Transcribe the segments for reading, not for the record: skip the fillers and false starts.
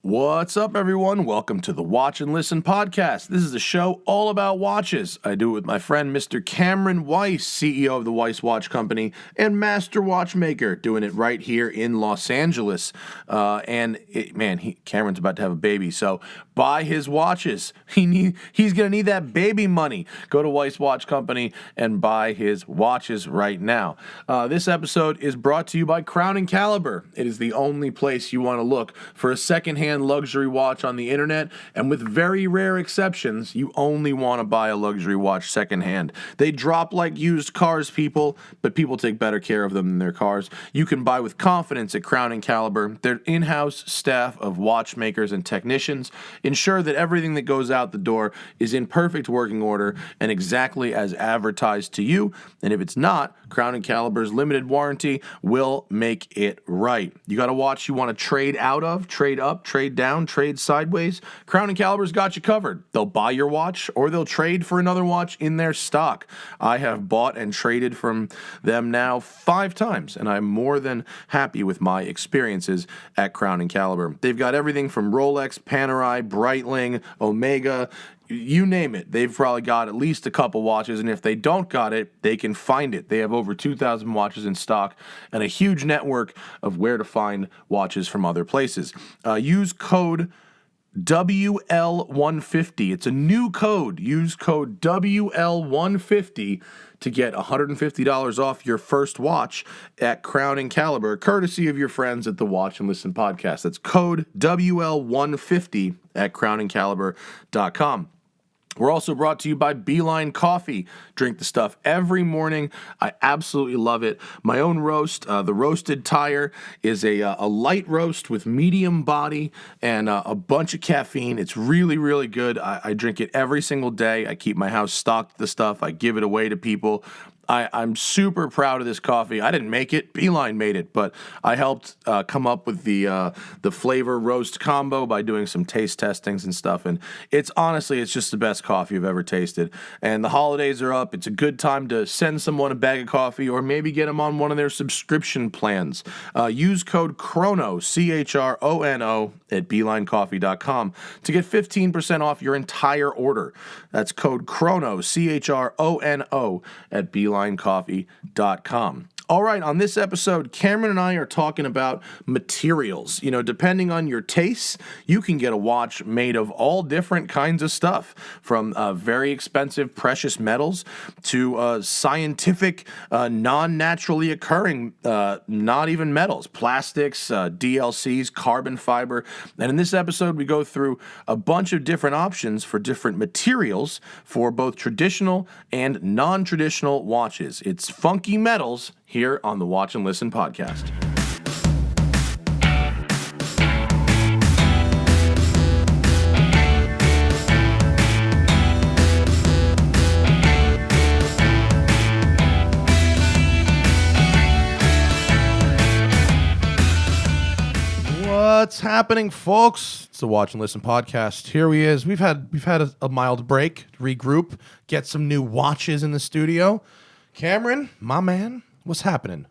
What's up, everyone? Welcome to the Watch and Listen podcast. This is a show all about watches. I do it with my friend, Mr. Cameron Weiss, CEO of the Weiss Watch Company and master watchmaker, doing it right here in Los Angeles. Cameron's about to have a baby, so buy his watches. He's going to need that baby money. Go to Weiss Watch Company and buy his watches right now. This episode is brought to you by Crown & Caliber. It is the only place you want to look for a secondhand luxury watch on the internet, and with very rare exceptions, you only want to buy a luxury watch secondhand. They drop like used cars, but people take better care of them than their cars. You can buy with confidence at Crown & Caliber. Their in-house staff of watchmakers and technicians ensure that everything that goes out the door is in perfect working order and exactly as advertised to you, and if it's not, Crown & Caliber's limited warranty will make it right. You got a watch you want to trade out of, trade up, trade down, trade sideways? Crown & Caliber's got you covered. They'll buy your watch or they'll trade for another watch in their stock. I have bought and traded from them now 5 times, and I'm more than happy with my experiences at Crown & Caliber. They've got everything from Rolex, Panerai, Breitling, Omega, you name it. They've probably got at least a couple watches, and if they don't got it, they can find it. They have over 2,000 watches in stock and a huge network of where to find watches from other places. Use code WL150. It's a new code. Use code WL150 to get $150 off your first watch at Crown & Caliber, courtesy of your friends at the Watch and Listen podcast. That's code WL150 at crownandcaliber.com. We're also brought to you by Beeline Coffee. Drink the stuff every morning. I absolutely love it. My own roast, the Roasted Tire, is a light roast with medium body and a bunch of caffeine. It's really, really good. I drink it every single day. I keep my house stocked with the stuff. I give it away to people. I'm super proud of this coffee. I didn't make it. Beeline made it, but I helped come up with the flavor roast combo by doing some taste testings and stuff. And it's just the best coffee I've ever tasted. And the holidays are up. It's a good time to send someone a bag of coffee or maybe get them on one of their subscription plans. Use code CHRONO, CHRONO, at BeelineCoffee.com to get 15% off your entire order. That's code CHRONO, CHRONO, at BeelineCoffee.com. All right, on this episode, Cameron and I are talking about materials. You know, depending on your tastes, you can get a watch made of all different kinds of stuff, from very expensive precious metals to scientific, non-naturally occurring, not even metals, plastics, DLCs, carbon fiber. And in this episode, we go through a bunch of different options for different materials for both traditional and non-traditional watches. It's funky metals here on the Watch and Listen podcast. What's happening, folks? It's the Watch and Listen podcast. Here he is. We've had a mild break, regroup, get some new watches in the studio. Cameron, my man, what's happening?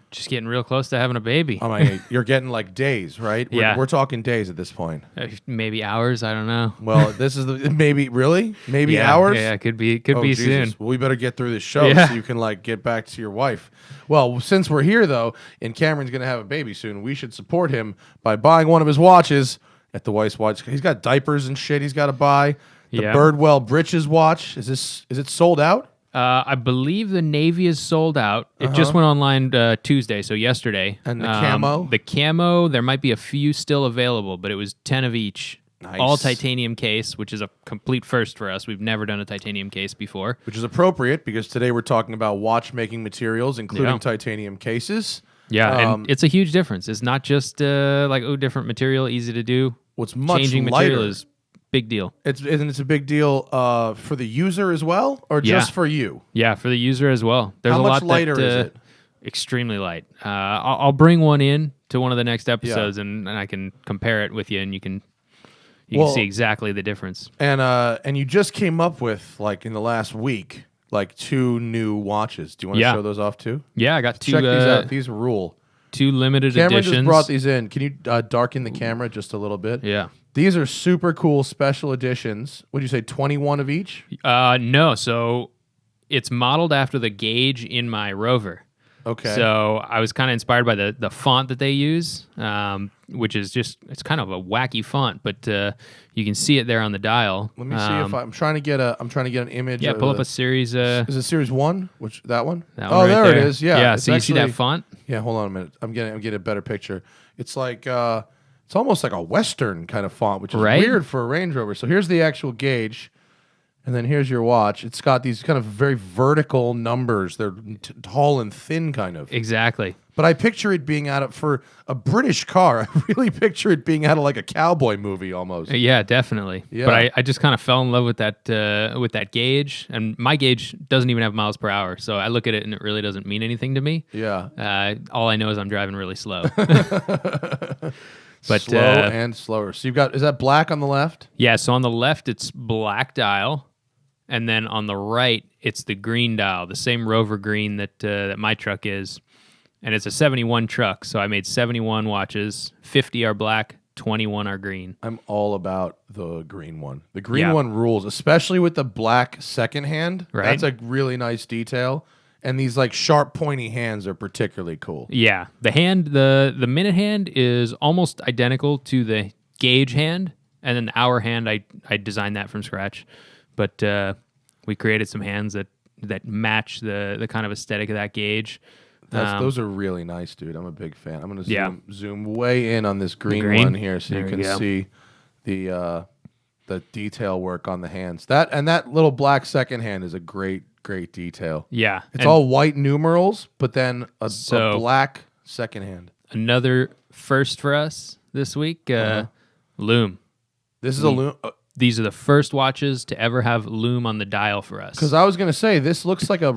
Just getting real close to having a baby. Oh my! You're getting like days, right? Yeah. We're talking days at this point. Maybe hours. I don't know. Well, this is maybe hours. Yeah, could be Jesus. soon. Well, we better get through this show so you can get back to your wife. Well, since we're here though, and Cameron's gonna have a baby soon, we should support him by buying one of his watches at the Weiss Watch. He's got diapers and shit. He's got to buy the Birdwell Britches watch. Is it sold out? I believe the Navy is sold out. It just went online Tuesday, so yesterday. And the camo? The camo, there might be a few still available, but it was 10 of each. Nice. All titanium case, which is a complete first for us. We've never done a titanium case before. Which is appropriate because today we're talking about watchmaking materials, including titanium cases. Yeah, and it's a huge difference. It's not just different material, easy to do. What's much Changing lighter. material is big deal. It's a big deal for the user as well, or just for you? Yeah, for the user as well. There's How a much lot lighter is it? Extremely light. I'll bring one in to one of the next episodes, and I can compare it with you, and you can see exactly the difference. And you just came up with, in the last week, 2 new watches. Do you want to show those off too? Yeah, I got 2. Check these out. These rule. 2 limited Cameron editions. just brought these in. Can you darken the camera just a little bit? Yeah. These are super cool special editions. What do you say, 21 of each? No, so it's modeled after the gauge in my Rover. Okay. So I was kind of inspired by the font that they use, which is it's kind of a wacky font, but you can see it there on the dial. Let me see if I'm trying to get an image. Yeah, pull up a series. Is it series 1? Which that one? That one right there there. it is. Yeah. Yeah. It's So you see actually, that font? Yeah. Hold on a minute. I'm getting a better picture. It's like it's almost like a Western kind of font, which is weird for a Range Rover. So here's the actual gauge, and then here's your watch. It's got these kind of very vertical numbers. They're tall and thin, kind of. Exactly. But I picture it being out of, for a British car, I really picture it being out of like a cowboy movie almost. Yeah, definitely. Yeah. But I just kind of fell in love with that gauge, and my gauge doesn't even have miles per hour, so I look at it and it really doesn't mean anything to me. Yeah. All I know is I'm driving really slow. But slow and slower. So you've got, is that black on the left? Yeah, so on the left it's black dial, and then on the right it's the green dial, the same Rover green that my truck is. And it's a 71 truck, so I made 71 watches. 50 are black, 21 are green. I'm all about the green one. The green one rules, especially with the black second hand. Right. That's a really nice detail. And these like sharp, pointy hands are particularly cool. Yeah, the hand, the minute hand is almost identical to the gauge hand, and then the hour hand, I designed that from scratch. But we created some hands that match the kind of aesthetic of that gauge. Those are really nice, dude. I'm a big fan. I'm gonna zoom way in on this green one here, so you can see the detail work on the hands. That little black second hand is a great detail. Yeah, it's all white numerals, but then a black second hand. Another first for us this week. Lume. This is a Lume. These are the first watches to ever have lume on the dial for us. Because I was going to say, this looks like a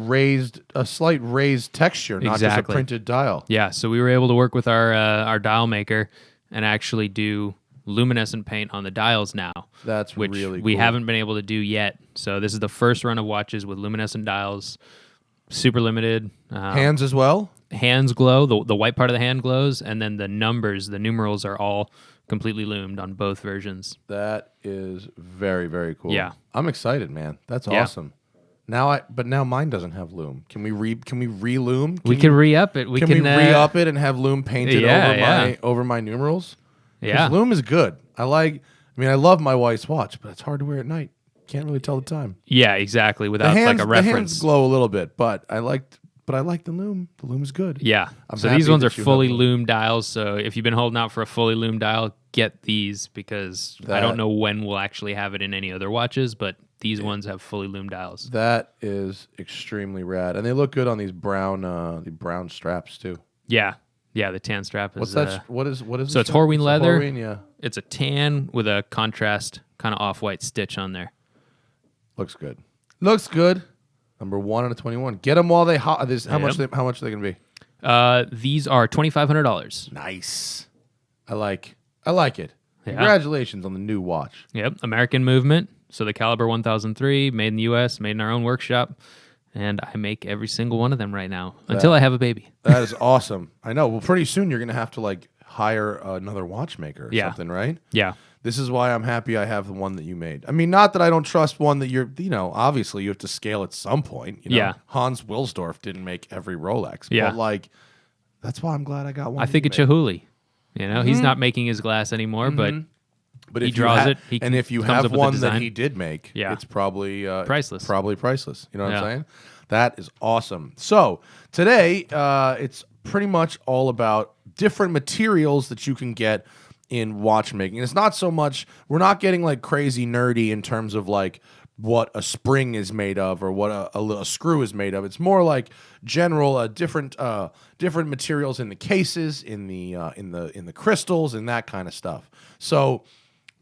slight raised texture, not just a printed dial. Yeah, so we were able to work with our dial maker and actually do luminescent paint on the dials now. That's really cool. We haven't been able to do yet. So this is the first run of watches with luminescent dials. Super limited. Hands as well? Hands glow. The white part of the hand glows, and then the numerals are all completely lumed on both versions. That is very, very cool. Yeah. I'm excited, man. That's awesome. But now mine doesn't have lume. Can we re-lume? We can re-up it. Can we re-up it and have lume painted over my numerals? Yeah. Lume is good. I love my wife's watch, but it's hard to wear at night. Can't really tell the time. Yeah, exactly. Without like a reference. The hands glow a little bit, but I like the lume. The lume is good. Yeah. So these ones are fully lume dials. So if you've been holding out for a fully lume dial, get these, because I don't know when we'll actually have it in any other watches, but these ones have fully lume dials. That is extremely rad, and they look good on these brown straps too. Yeah. Yeah, the tan strap is... What's that? What is? So it's Horween leather. Horween, yeah. It's a tan with a contrast kind of off-white stitch on there. Looks good. Looks good. Number 1 out of 21. Get them while they hot. How much are they going to be? These are $2,500. Nice. I like it. Yeah. Congratulations on the new watch. Yep. American movement. So the Caliber 1003, made in the U.S., made in our own workshop. And I make every single one of them right now until I have a baby. That is awesome. I know. Well, pretty soon you're going to have to hire another watchmaker or something, right? Yeah. This is why I'm happy I have the one that you made. I mean, not that I don't trust one that obviously you have to scale at some point. Yeah. Hans Wilsdorf didn't make every Rolex. Yeah. But that's why I'm glad I got one. I think it's Chihuly. He's not making his glass anymore, but he draws it. And if you have one that he did make, it's probably priceless. Probably priceless. You know what I'm saying? That is awesome. So today, it's pretty much all about different materials that you can get in watchmaking. And it's not so much, we're not getting crazy nerdy in terms of what a spring is made of or what a screw is made of. It's more general different materials in the cases, in the crystals, and that kind of stuff. So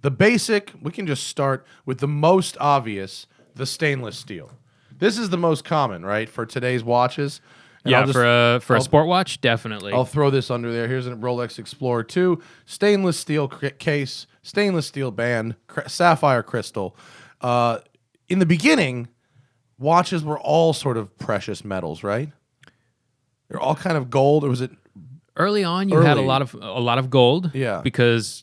the basic, we can just start with the most obvious, the stainless steel. This is the most common, right, for today's watches. And for a sport watch, definitely. I'll throw this under there. Here's a Rolex Explorer 2, stainless steel case, stainless steel band, sapphire crystal. In the beginning, watches were all sort of precious metals, right? They're all kind of gold, or was it Early on, you had a lot of gold. Yeah. Because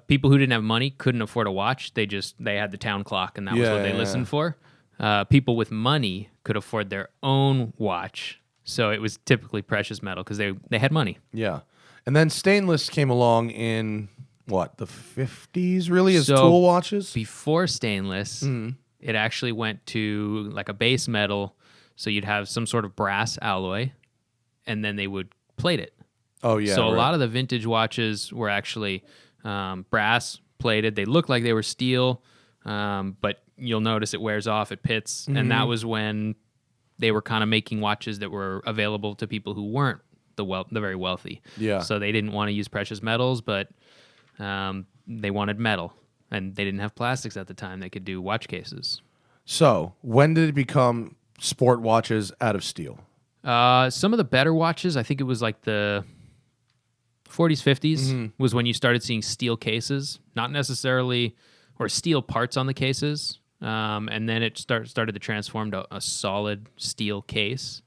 people who didn't have money couldn't afford a watch. They had the town clock, and that was what they listened for. People with money could afford their own watch, so it was typically precious metal because they had money. Yeah. And then stainless came along in, what, the 50s, really, as So tool watches? Before stainless, it actually went to like a base metal, so you'd have some sort of brass alloy, and then they would plate it. Oh, yeah. So a lot of the vintage watches were actually brass plated. They looked like they were steel, but you'll notice it wears off, it pits, and that was when they were kind of making watches that were available to people who weren't the very wealthy. Yeah. So they didn't want to use precious metals, but they wanted metal, and they didn't have plastics at the time. They could do watch cases. So when did it become sport watches out of steel? Some of the better watches, I think it was like the 40s, 50s, was when you started seeing steel cases, not necessarily, or steel parts on the cases. And then it started to transform to a solid steel case.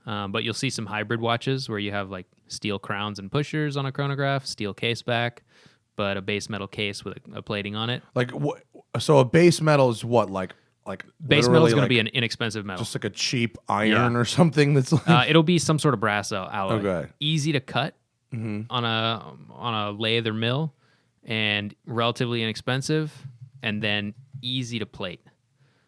But you'll see some hybrid watches where you have like steel crowns and pushers on a chronograph, steel case back, but a base metal case with a plating on it. Like, so a base metal is what? Like Base metal is going to be an inexpensive metal. Just like a cheap iron or something that's like... it'll be some sort of brass alloy. Okay. Easy to cut on a lathe or mill, and relatively inexpensive, and then easy to plate.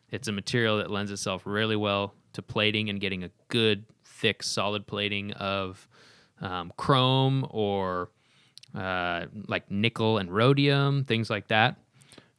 It's a material that lends itself really well to plating and getting a good, thick, solid plating of chrome or like nickel and rhodium, things like that.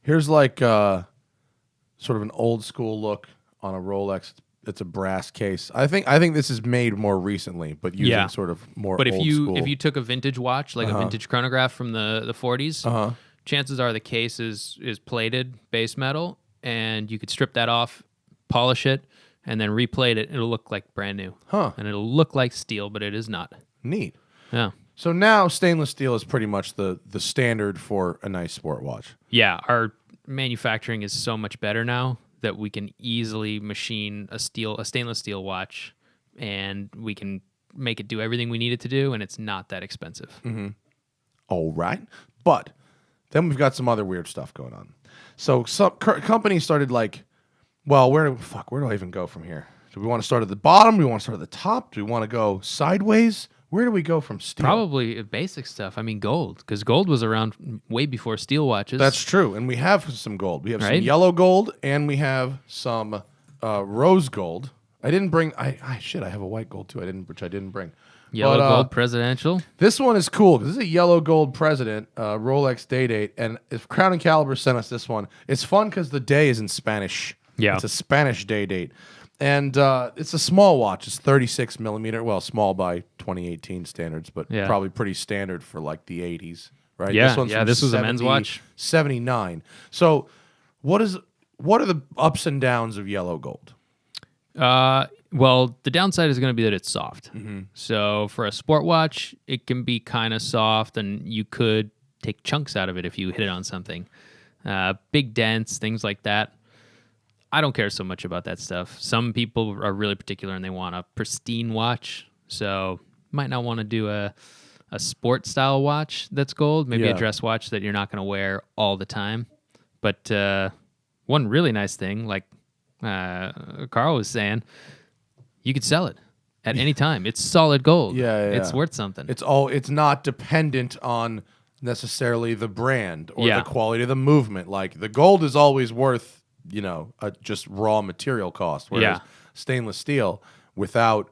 Here's like sort of an old school look on a Rolex. It's a brass case. I think this is made more recently, but using sort of more. But old school. if you took a vintage watch, like a vintage chronograph from the 40s, chances are the case is plated base metal, and you could strip that off, polish it, and then replate it. It'll look like brand new. And it'll look like steel, but it is not. Neat. Yeah. So now stainless steel is pretty much the standard for a nice sport watch. Yeah, our manufacturing is so much better now that we can easily machine a stainless steel watch, and we can make it do everything we need it to do, and it's not that expensive. All right. But then we've got some other weird stuff going on. So some companies started like, well, where do I even go from here? Do we want to start at the bottom? Do we want to start at the top? Do we want to go sideways? Where do we go from steel? Probably basic stuff. I mean, gold, because gold was around way before steel watches. That's true, and we have some gold. We have some yellow gold, and we have some rose gold. I didn't bring. I have a white gold too. Which I didn't bring. Yellow gold presidential. This one is cool because this is a yellow gold president Rolex day date, and if Crown and Caliber sent us this one, it's fun because the day is in Spanish. Yeah, it's a Spanish day date. And it's a small watch. It's 36 millimeter. Well, small by 2018 standards, but probably pretty standard for like the 80s, right? Yeah, this was a men's watch. 79. So what are the ups and downs of yellow gold? Well, the downside is going to be that it's soft. So for a sport watch, it can be kind of soft, and you could take chunks out of it if you hit it on something. Big dents, things like that. I don't care so much about that stuff. Some people are really particular and they want a pristine watch, so might not want to do a sport style watch that's gold, maybe a dress watch that you're not going to wear all the time. But one really nice thing, like Carl was saying, you could sell it at any time. It's solid gold. It's worth something. It's not dependent on necessarily the brand or the quality of the movement. Like the gold is always worth, just raw material cost. Whereas stainless steel, without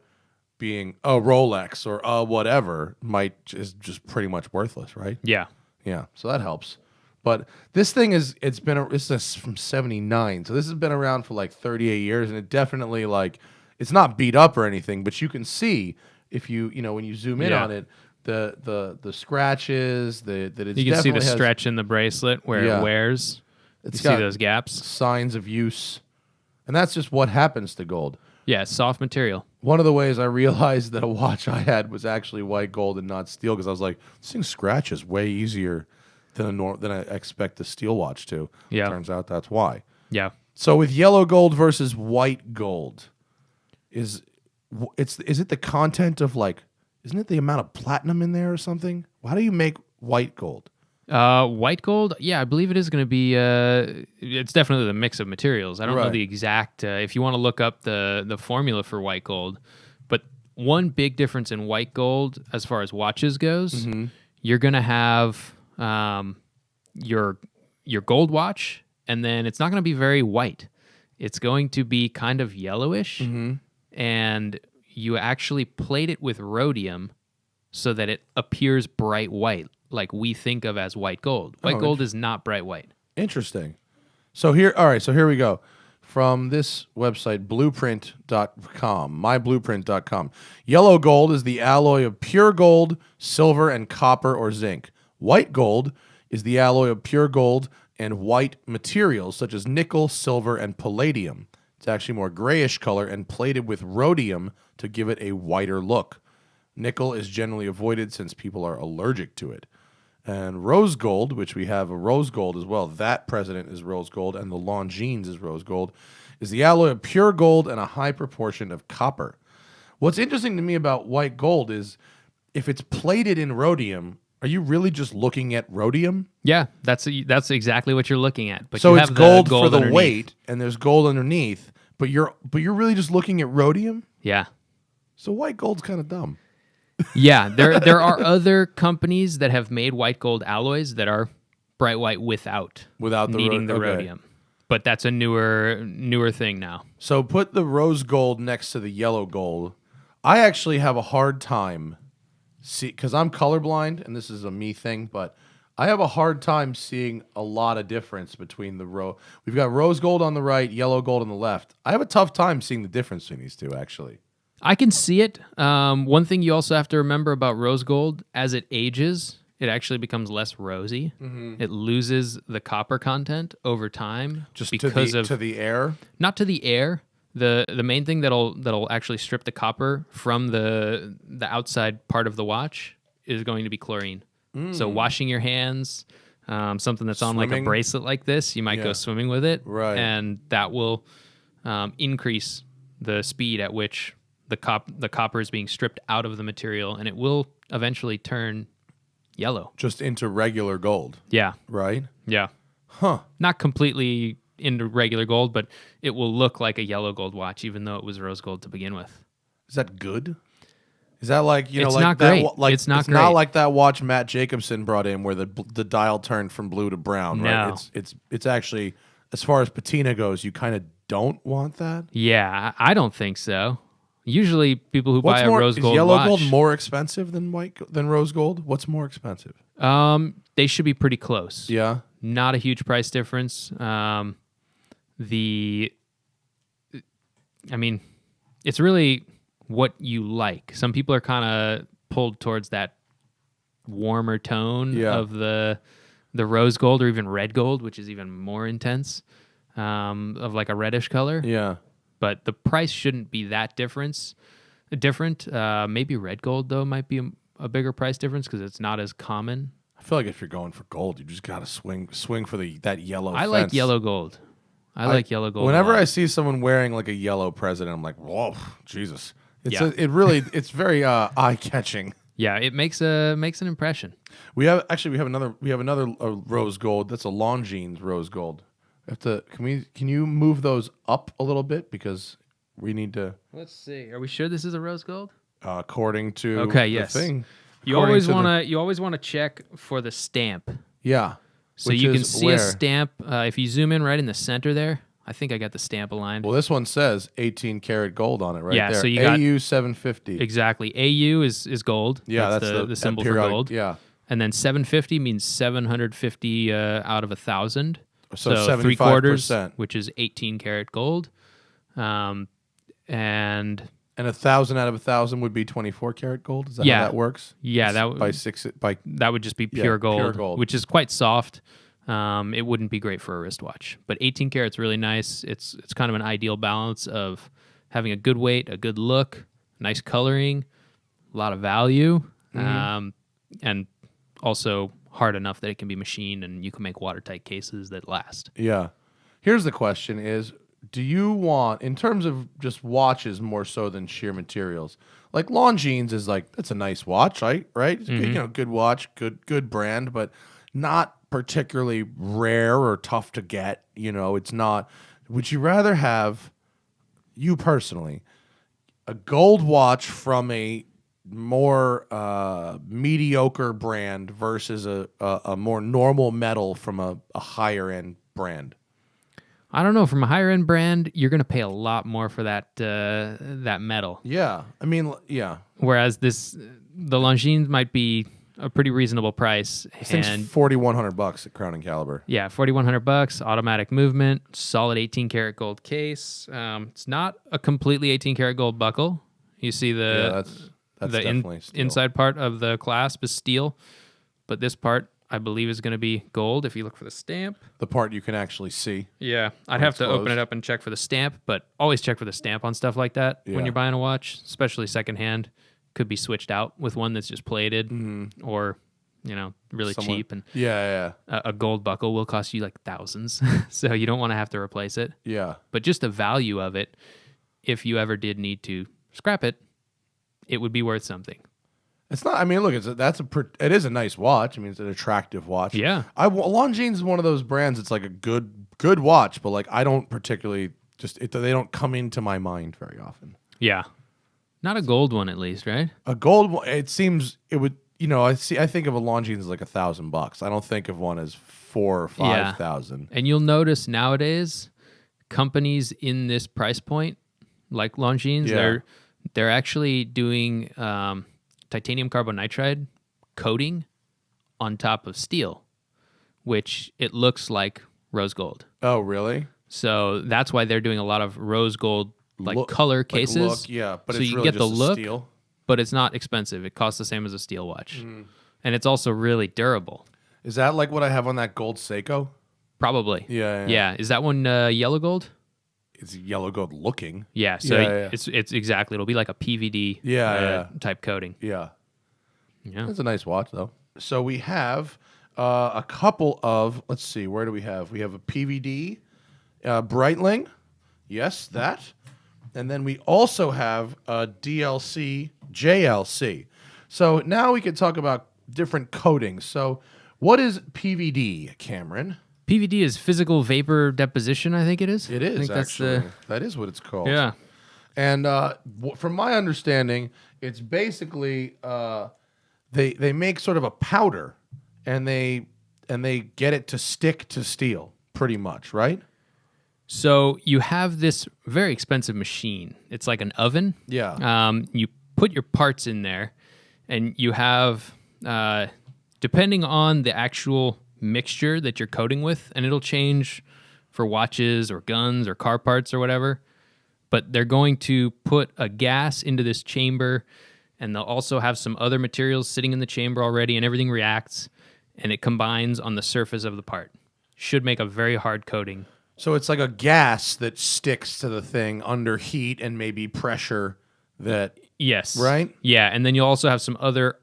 being a Rolex or a whatever, is just pretty much worthless, right? Yeah. So that helps. But this thing this is from 79, so this has been around for like 38 years, and it definitely it's not beat up or anything, but you can see if you when you zoom in on it, the scratches, you can see the stretch in the bracelet where it wears. You see those gaps? Signs of use. And that's just what happens to gold. Yeah, it's soft material. One of the ways I realized that a watch I had was actually white gold and not steel, because I was like, this thing scratches way easier than I expect a steel watch to. Yeah. Turns out that's why. Yeah. So with yellow gold versus white gold, is it the content of is isn't it the amount of platinum in there or something? How do you make white gold? White gold, yeah, I believe it is going to be. It's definitely the mix of materials. I don't know Right. the exact. If you want to look up the formula for white gold, but one big difference in white gold as far as watches goes, you're going to have your gold watch, and then it's not going to be very white. It's going to be kind of yellowish, and you actually plate it with rhodium so that it appears bright white, like we think of as white gold. White gold is not bright white. Interesting. So here we go. From this website, blueprint.com, myblueprint.com. Yellow gold is the alloy of pure gold, silver, and copper or zinc. White gold is the alloy of pure gold and white materials such as nickel, silver, and palladium. It's actually more grayish color and plated with rhodium to give it a whiter look. Nickel is generally avoided since people are allergic to it. And rose gold, which we have a rose gold as well, that president is rose gold, and the Longines is rose gold, is the alloy of pure gold and a high proportion of copper. What's interesting to me about white gold is if it's plated in rhodium, are you really just looking at rhodium? Yeah, that's exactly what you're looking at. But So you it's have gold, the gold for the underneath. weight, and there's gold underneath, but you're really just looking at rhodium? Yeah. So white gold's kind of dumb. Yeah, there are other companies that have made white gold alloys that are bright white without Without the needing the okay. rhodium. But that's a newer thing now. So put the rose gold next to the yellow gold. I actually have a hard time because I'm colorblind, and this is a me thing, but I have a hard time seeing a lot of difference between We've got rose gold on the right, yellow gold on the left. I have a tough time seeing the difference between these two, actually. I can see it. One thing you also have to remember about rose gold, as it ages, it actually becomes less rosy. It loses the copper content over time, Just because to the air. not to the air. The main thing that'll actually strip the copper from the outside part of the watch is going to be chlorine. So washing your hands, something that's on like a Swimming? bracelet like this, you might go swimming with it, Right. and that will increase the speed at which the copper is being stripped out of the material, and it will eventually turn yellow. Just into regular gold, Yeah, right? yeah. Huh. Not completely into regular gold, but it will look like a yellow gold watch, even though it was rose gold to begin with. Is that good? Is that like, It's like not that? great. Like It's not It's not great. like that watch Matt Jacobson brought in where the dial turned from blue to brown, right? No. It's actually, as far as patina goes, you kind of don't want that. Yeah, I don't think so. Usually, people who buy a rose gold is yellow watch, gold more expensive than rose gold? What's more expensive? they should be pretty close. Yeah. Not a huge price difference. I mean, it's really what you like. Some people are kind of pulled towards that warmer tone of the rose gold or even red gold, which is even more intense, of like a reddish color. Yeah. But the price shouldn't be that different. Maybe red gold though might be a bigger price difference because it's not as common. I feel like if you're going for gold, you just got to swing for that yellow I like fence. yellow gold. I like yellow gold. Whenever a lot. I see someone wearing like a yellow president, I'm like, whoa, Jesus. Yeah. It's very eye catching. Yeah, it makes an impression. We have another rose gold. That's a Longines rose gold. Can you move those up a little bit because we need to, Let's see. Are we sure this is a rose gold? according to Okay, the yes. thing. You according always want to check for the stamp. Yeah. So Which you can is see where? a stamp if you zoom in right in the center there. I think I got the stamp aligned. Well, this one says 18 karat gold on it right Yeah, there. so you got- AU 750. Exactly. AU is gold. Yeah, that's the symbol for periodic- gold. Yeah. And then 750 means 750 out of 1,000. So 3/4, 75%. which is 18 karat gold. And And 1,000 out of 1,000 would be 24 karat gold. Is that Yeah. how that works? yeah, that By would just be Yeah, pure pure gold, gold. which is quite soft. It wouldn't be great for a wristwatch, but 18 karat's really nice. It's kind of an ideal balance of having a good weight, a good look, nice coloring, a lot of value, and also hard enough that it can be machined and you can make watertight cases that last. Yeah. Here's the question is, do you want, in terms of just watches more so than sheer materials, like Longines is like, that's a nice watch, right? Right? It's good, good watch, good brand, but not particularly rare or tough to get. It's not. Would you rather have, you personally, a gold watch from a more mediocre brand versus a more normal metal from a higher end brand? I don't know. From a higher end brand, you're going to pay a lot more for that metal. Yeah, I mean, yeah. Whereas the Longines might be a pretty reasonable price. This thing's $4,100 at Crown and Caliber. Yeah, $4,100, automatic movement, solid 18 karat gold case. It's not a completely 18 karat gold buckle. You see That's definitely steel. Inside part of the clasp is steel, but this part I believe is going to be gold if you look for the stamp. The part you can actually see. Yeah, I'd have to open it up and check for the stamp, but always check for the stamp on stuff like that when you're buying a watch, especially secondhand. Could be switched out with one that's just plated or, really cheap. And a gold buckle will cost you like thousands, so you don't want to have to replace it. Yeah. But just the value of it, if you ever did need to scrap it, it would be worth something. It's not. I mean, look, it is a nice watch. I mean, it's an attractive watch. Yeah. Longines is one of those brands. It's like a good watch, but like I don't particularly they don't come into my mind very often. Yeah. Not a gold one, at least, right? A gold one. It seems it would. I think of a Longines as like $1,000. I don't think of one as 4,000 or 5,000. And you'll notice nowadays, companies in this price point, like Longines, they're actually doing titanium carbonitride coating on top of steel, which it looks like rose gold. Oh, really? So that's why they're doing a lot of rose gold color cases. But so it's you really get just the look, steel. But it's not expensive. It costs the same as a steel watch, and it's also really durable. Is that like what I have on that gold Seiko? Probably. Yeah. Is that one yellow gold? It's yellow gold looking. Yeah. So it's exactly. It'll be like a PVD type coating. Yeah. Yeah. It's a nice watch though. So we have a couple of. Let's see. Where do we have? We have a PVD, Breitling. Yes, that. And then we also have a DLC, JLC. So now we can talk about different coatings. So what is PVD, Cameron? PVD is physical vapor deposition, I think it is. It is, I think actually. That is what it's called. Yeah. And from my understanding, it's basically they make sort of a powder, and they get it to stick to steel, pretty much, right? So you have this very expensive machine. It's like an oven. Yeah. You put your parts in there, and you have, depending on the actual mixture that you're coating with, and it'll change for watches or guns or car parts or whatever, but they're going to put a gas into this chamber, and they'll also have some other materials sitting in the chamber already, and everything reacts, and it combines on the surface of the part. Should make a very hard coating. So it's like a gas that sticks to the thing under heat and maybe pressure that... Yes. Right? Yeah, and then you'll also have some other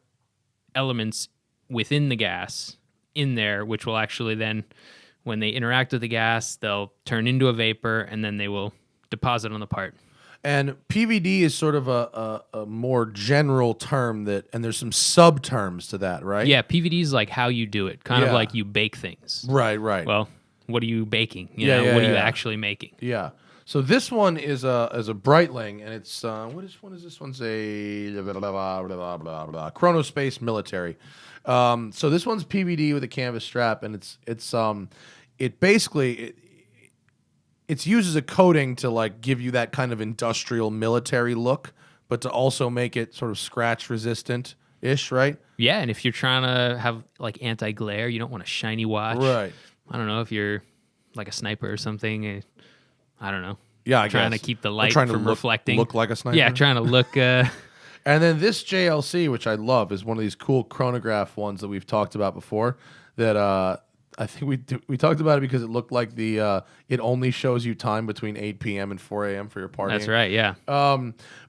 elements within the gas in there, which will actually then, when they interact with the gas, they'll turn into a vapor, and then they will deposit on the part. And PVD is sort of a more general term and there's some sub-terms to that, right? Yeah, PVD is like how you do it, kind of like you bake things. Right. Well, what are you baking? What are you actually making? Yeah. So this one is a Breitling, and it's what is this one's a Chronospace Military. So this one's PVD with a canvas strap, and it basically it's used as a coating to like give you that kind of industrial military look, but to also make it sort of scratch resistant ish, right? Yeah, and if you're trying to have like anti-glare, you don't want a shiny watch. Right. I don't know if you're like a sniper or something. I don't know. Yeah, trying to keep the light from reflecting. Look like a sniper. Yeah, trying to look. And then this JLC, which I love, is one of these cool chronograph ones that we've talked about before. That I think we talked about it because it looked like it only shows you time between 8 p.m. and 4 a.m. for your partying. That's right. Yeah.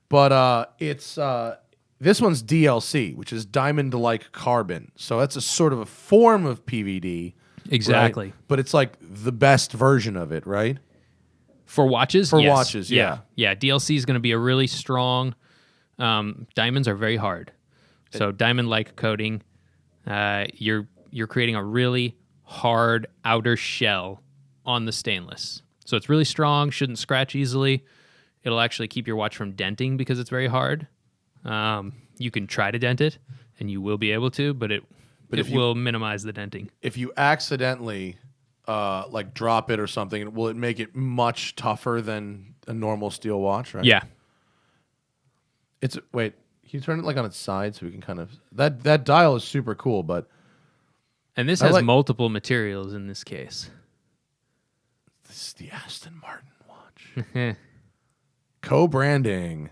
But it's this one's DLC, which is diamond-like carbon. So that's a sort of a form of PVD. Exactly. Right? But it's like the best version of it, right? For watches? For Yes. watches, yeah. Yeah, DLC is going to be a really strong... diamonds are very hard. So diamond-like coating, you're creating a really hard outer shell on the stainless. So it's really strong, shouldn't scratch easily. It'll actually keep your watch from denting because it's very hard. You can try to dent it, and you will be able to, but it will minimize the denting. If you accidentally like drop it or something, will it make it much tougher than a normal steel watch, right? Yeah. Wait, can you turn it like on its side so we can kind of... That dial is super cool, but... And this has multiple materials in this case. This is the Aston Martin watch. Co-branding.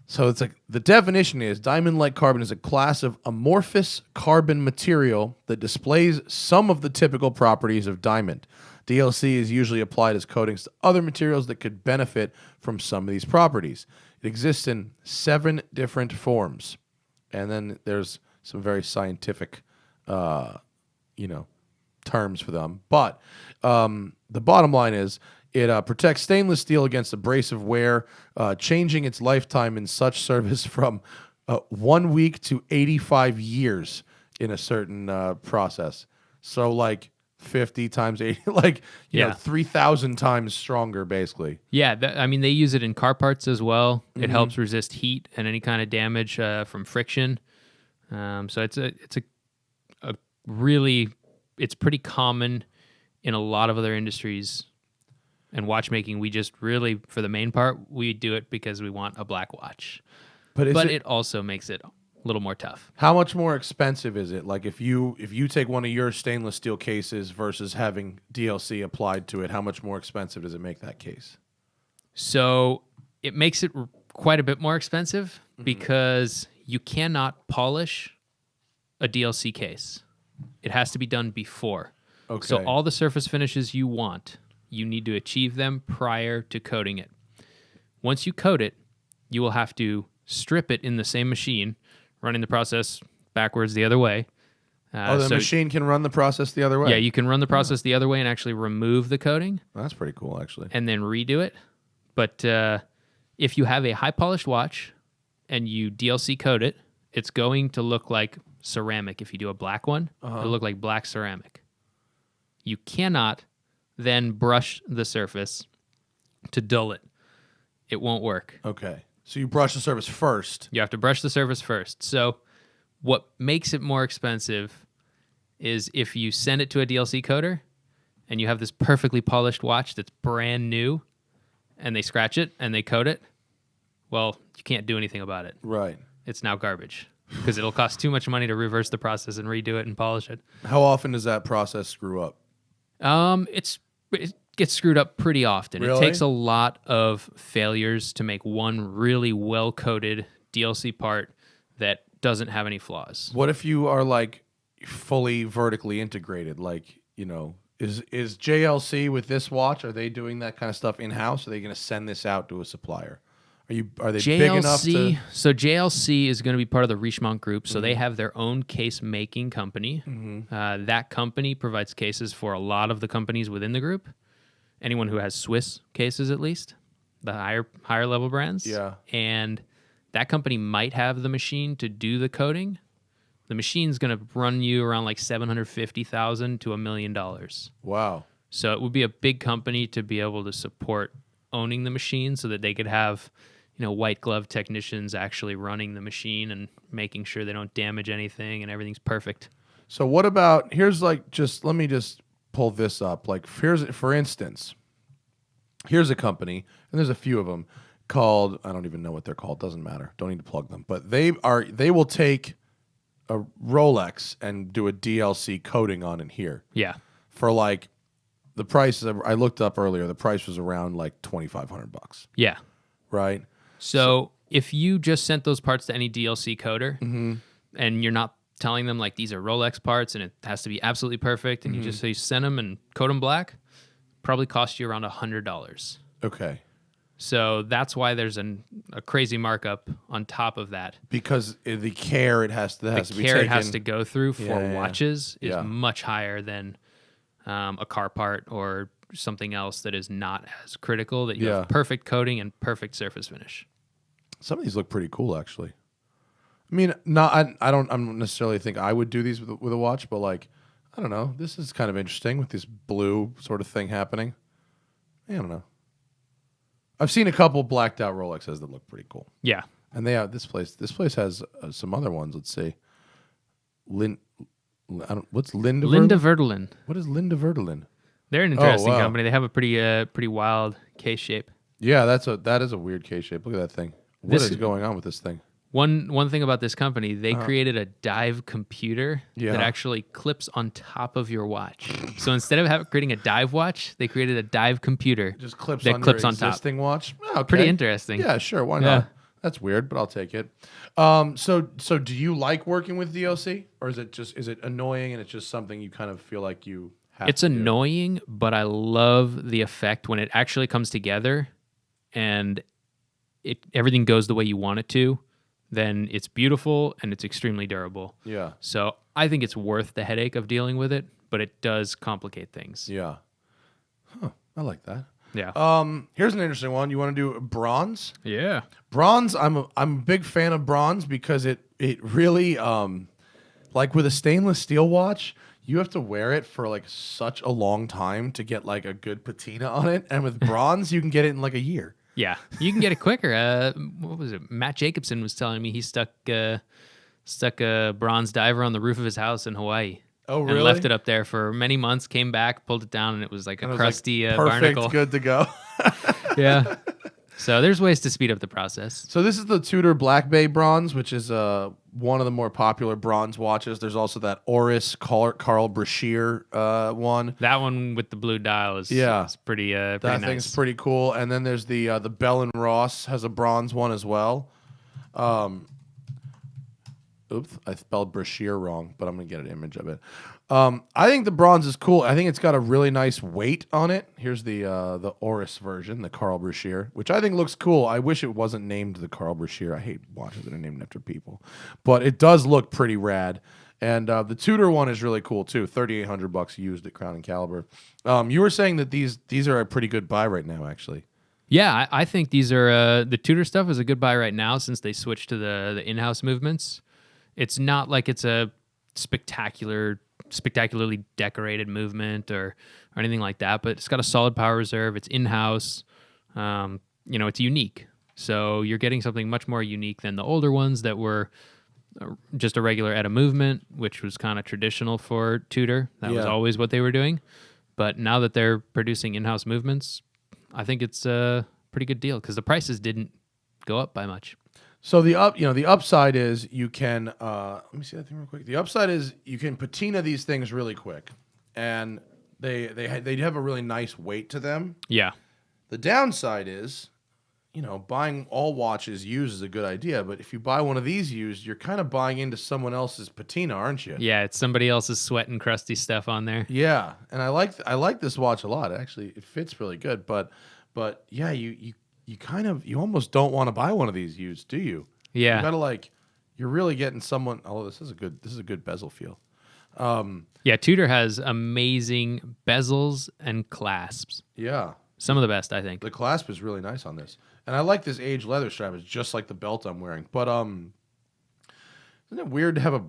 So it's like the definition is diamond-like carbon is a class of amorphous carbon material that displays some of the typical properties of diamond. DLC is usually applied as coatings to other materials that could benefit from some of these properties. It exists in 7 different forms. And then there's some very scientific terms for them. But the bottom line is it protects stainless steel against abrasive wear, changing its lifetime in such service from 1 week to 85 years in a certain process. So like 50 times 80, like, you know, 3,000 times stronger, basically. Yeah, they use it in car parts as well. It helps resist heat and any kind of damage from friction. So it's pretty common in a lot of other industries. And watchmaking, we just really, for the main part, we do it because we want a black watch. But it also makes it a little more tough. How much more expensive is it? Like if you take one of your stainless steel cases versus having DLC applied to it, how much more expensive does it make that case? So it makes it quite a bit more expensive because you cannot polish a DLC case. It has to be done before. Okay. So all the surface finishes you want, you need to achieve them prior to coating it. Once you coat it, you will have to strip it in the same machine, running the process backwards the other way. The machine can run the process the other way? Yeah, you can run the process the other way and actually remove the coating. That's pretty cool, actually. And then redo it. But if you have a high-polished watch and you DLC coat it, it's going to look like ceramic. If you do a black one, it'll look like black ceramic. You cannot then brush the surface to dull it. It won't work. Okay. So you brush the surface first. You have to brush the surface first. So what makes it more expensive is if you send it to a DLC coater and you have this perfectly polished watch that's brand new and they scratch it and they coat it, well, you can't do anything about it. Right. It's now garbage because it'll cost too much money to reverse the process and redo it and polish it. How often does that process screw up? It gets screwed up pretty often. Really? It takes a lot of failures to make one really well-coated DLC part that doesn't have any flaws. What if you are like fully vertically integrated? Like, you know, is JLC with this watch, are they doing that kind of stuff in-house? Are they going to send this out to a supplier? Are they big enough to... So JLC is going to be part of the Richemont Group, so they have their own case-making company. That company provides cases for a lot of the companies within the group. Anyone who has Swiss cases, at least, the higher level brands. Yeah. And that company might have the machine to do the coating. The machine's going to run you around like $750,000 to $1 million. Wow. So it would be a big company to be able to support owning the machine so that they could have, you know, white glove technicians actually running the machine and making sure they don't damage anything and everything's perfect. So what about, let me just pull this up. Like, for instance, here's a company, and there's a few of them called, I don't even know what they're called, doesn't matter, don't need to plug them, but they will take a Rolex and do a DLC coating on it here. Yeah. For like, the price, I looked up earlier, the price was around like $2,500. Yeah. Right? So if you just sent those parts to any DLC coder and you're not telling them like these are Rolex parts and it has to be absolutely perfect and you just say send them and coat them black, probably cost you around $100. Okay. So that's why there's a crazy markup on top of that. Because the care it has to be taken. The care it has to go through for Yeah. watches is Yeah. much higher than a car part or something else that is not as critical, that you Yeah. have perfect coating and perfect surface finish. Some of these look pretty cool, actually. I mean, I don't necessarily think I would do these with a watch, but like, I don't know. This is kind of interesting with this blue sort of thing happening. I don't know. I've seen a couple blacked out Rolexes that look pretty cool. Yeah. And they have this place. This place has some other ones. Let's see. What's Linda? Linda Verdelin. What is Linda Verdelin? They're an interesting wow. company. They have a pretty wild case shape. Yeah, that is a weird case shape. Look at that thing. What is going on with this thing? One thing about this company, they created a dive computer that actually clips on top of your watch. So instead of creating a dive watch, they created a dive computer. Just clips that on clips your on top. existing watch. Oh, okay. Pretty interesting. Yeah, sure. Why not? That's weird, but I'll take it. So do you like working with DOC, or is it annoying and it's just something you kind of feel like you have? It's annoying, but I love the effect when it actually comes together, and everything goes the way you want it to. Then it's beautiful and it's extremely durable. Yeah. So I think it's worth the headache of dealing with it, but it does complicate things. Yeah. Huh. I like that. Yeah. Here's an interesting one. You want to do bronze? Yeah. Bronze, I'm a big fan of bronze because it really like with a stainless steel watch, you have to wear it for like such a long time to get like a good patina on it, and with bronze you can get it in like a year. Yeah, you can get it quicker. What was it? Matt Jacobson was telling me he stuck a bronze diver on the roof of his house in Hawaii. Oh, really? And left it up there for many months, came back, pulled it down, and it was like a crusty perfect, barnacle. Good to go. Yeah. So there's ways to speed up the process. So this is the Tudor Black Bay bronze, which is one of the more popular bronze watches. There's also that Oris Carl Brashear one. That one with the blue dial is pretty that nice. thing's pretty cool. And then there's the Bell & Ross has a bronze one as well. Oops, I spelled Brashear wrong, but I'm going to get an image of it. I think the bronze is cool. I think it's got a really nice weight on it. Here's the Oris version, the Carl Brashear, which I think looks cool. I wish it wasn't named the Carl Brashear. I hate watches that are named after people. But it does look pretty rad. And the Tudor one is really cool too. $3,800 used at Crown and Caliber. You were saying that these are a pretty good buy right now, actually. Yeah, I think these are the Tudor stuff is a good buy right now since they switched to the in-house movements. It's not like it's a spectacularly decorated movement or anything like that, but it's got a solid power reserve. It's in-house. It's unique. So you're getting something much more unique than the older ones that were just a regular ETA movement, which was kind of traditional for Tudor. That was always what they were doing. But now that they're producing in-house movements, I think it's a pretty good deal because the prices didn't go up by much. So the upside is you can let me see that thing real quick. The upside is you can patina these things really quick, and they have a really nice weight to them. Yeah. The downside is, buying all watches used is a good idea, but if you buy one of these used, you're kind of buying into someone else's patina, aren't you? Yeah, it's somebody else's sweat and crusty stuff on there. Yeah, and I like this watch a lot. Actually, it fits really good, but yeah, you almost don't want to buy one of these used, do you? Yeah. You gotta you're really getting someone. Oh, this is a good bezel feel. Yeah, Tudor has amazing bezels and clasps. Yeah, some of the best, I think. The clasp is really nice on this, and I like this aged leather strap. It's just like the belt I'm wearing. But isn't it weird to have a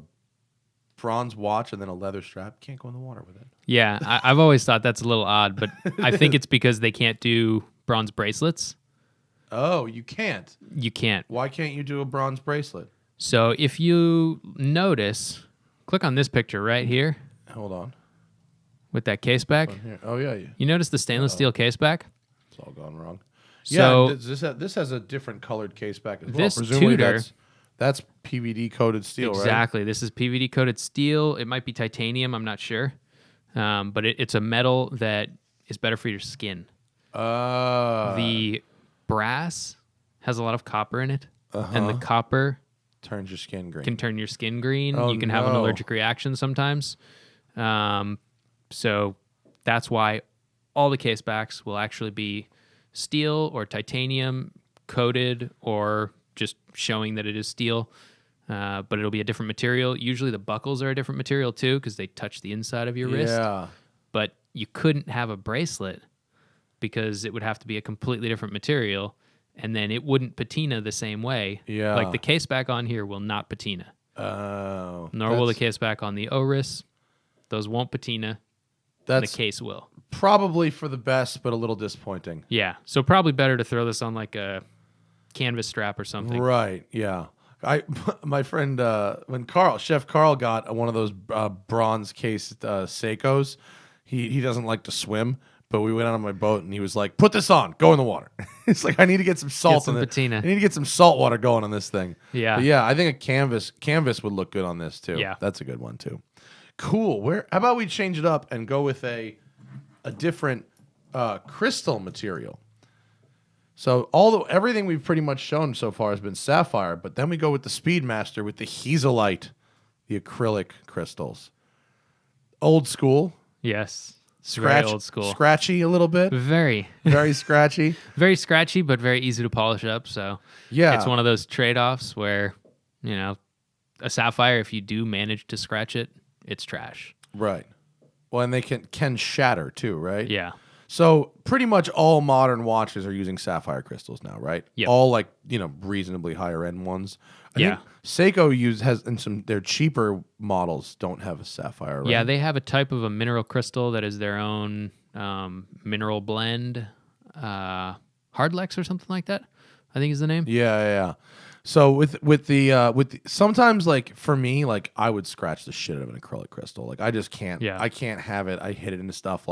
bronze watch and then a leather strap? Can't go in the water with it. Yeah, I've always thought that's a little odd, but I think it's because they can't do bronze bracelets. Oh, you can't? You can't. Why can't you do a bronze bracelet? So if you notice, click on this picture right here. Hold on. With that case back. Oh, yeah. You notice the stainless steel case back? It's all gone wrong. So, yeah, this has a different colored case back as well. This Presumably Tudor, that's PVD coated steel, right? Exactly. This is PVD coated steel. It might be titanium. I'm not sure. But it's a metal that is better for your skin. The brass has a lot of copper in it, and the copper turns your skin green. Can turn your skin green. Oh, you can have an allergic reaction sometimes. So that's why all the case backs will actually be steel or titanium coated, or just showing that it is steel. But it'll be a different material. Usually the buckles are a different material too, because they touch the inside of your wrist. Yeah. But you couldn't have a bracelet because it would have to be a completely different material, and then it wouldn't patina the same way. Yeah. Like the case back on here will not patina. Oh. Nor will the case back on the Oris. Those won't patina. And the case will. Probably for the best, but a little disappointing. Yeah. So probably better to throw this on like a canvas strap or something. Right. Yeah. My friend, when Chef Carl got one of those bronze cased Seikos, he doesn't like to swim, but we went out on my boat and he was like, "Put this on, go in the water." It's like, I need to get some salt some in it. patina. I need to get some salt water going on this thing. Yeah. But yeah, I think a canvas would look good on this too. Yeah. That's a good one too. Cool. How about we change it up and go with a different crystal material? So everything we've pretty much shown so far has been sapphire, but then we go with the Speedmaster with the Hazelite, the acrylic crystals. Old school. Yes. Very old school. Scratchy a little bit. Very. Very scratchy. Very scratchy, but very easy to polish up. So Yeah. it's one of those trade-offs where, a sapphire, if you do manage to scratch it, it's trash. Right. Well, and they can shatter too, right? Yeah. So pretty much all modern watches are using sapphire crystals now, right? Yep. All reasonably higher end ones. I think Seiko has and their cheaper models don't have a sapphire, right? Yeah, they have a type of a mineral crystal that is their own mineral blend, Hardlex or something like that, I think is the name. Yeah. So with the sometimes, like for me, like I would scratch the shit out of an acrylic crystal. Like I just can't. Yeah. I can't have it. I hit it into stuff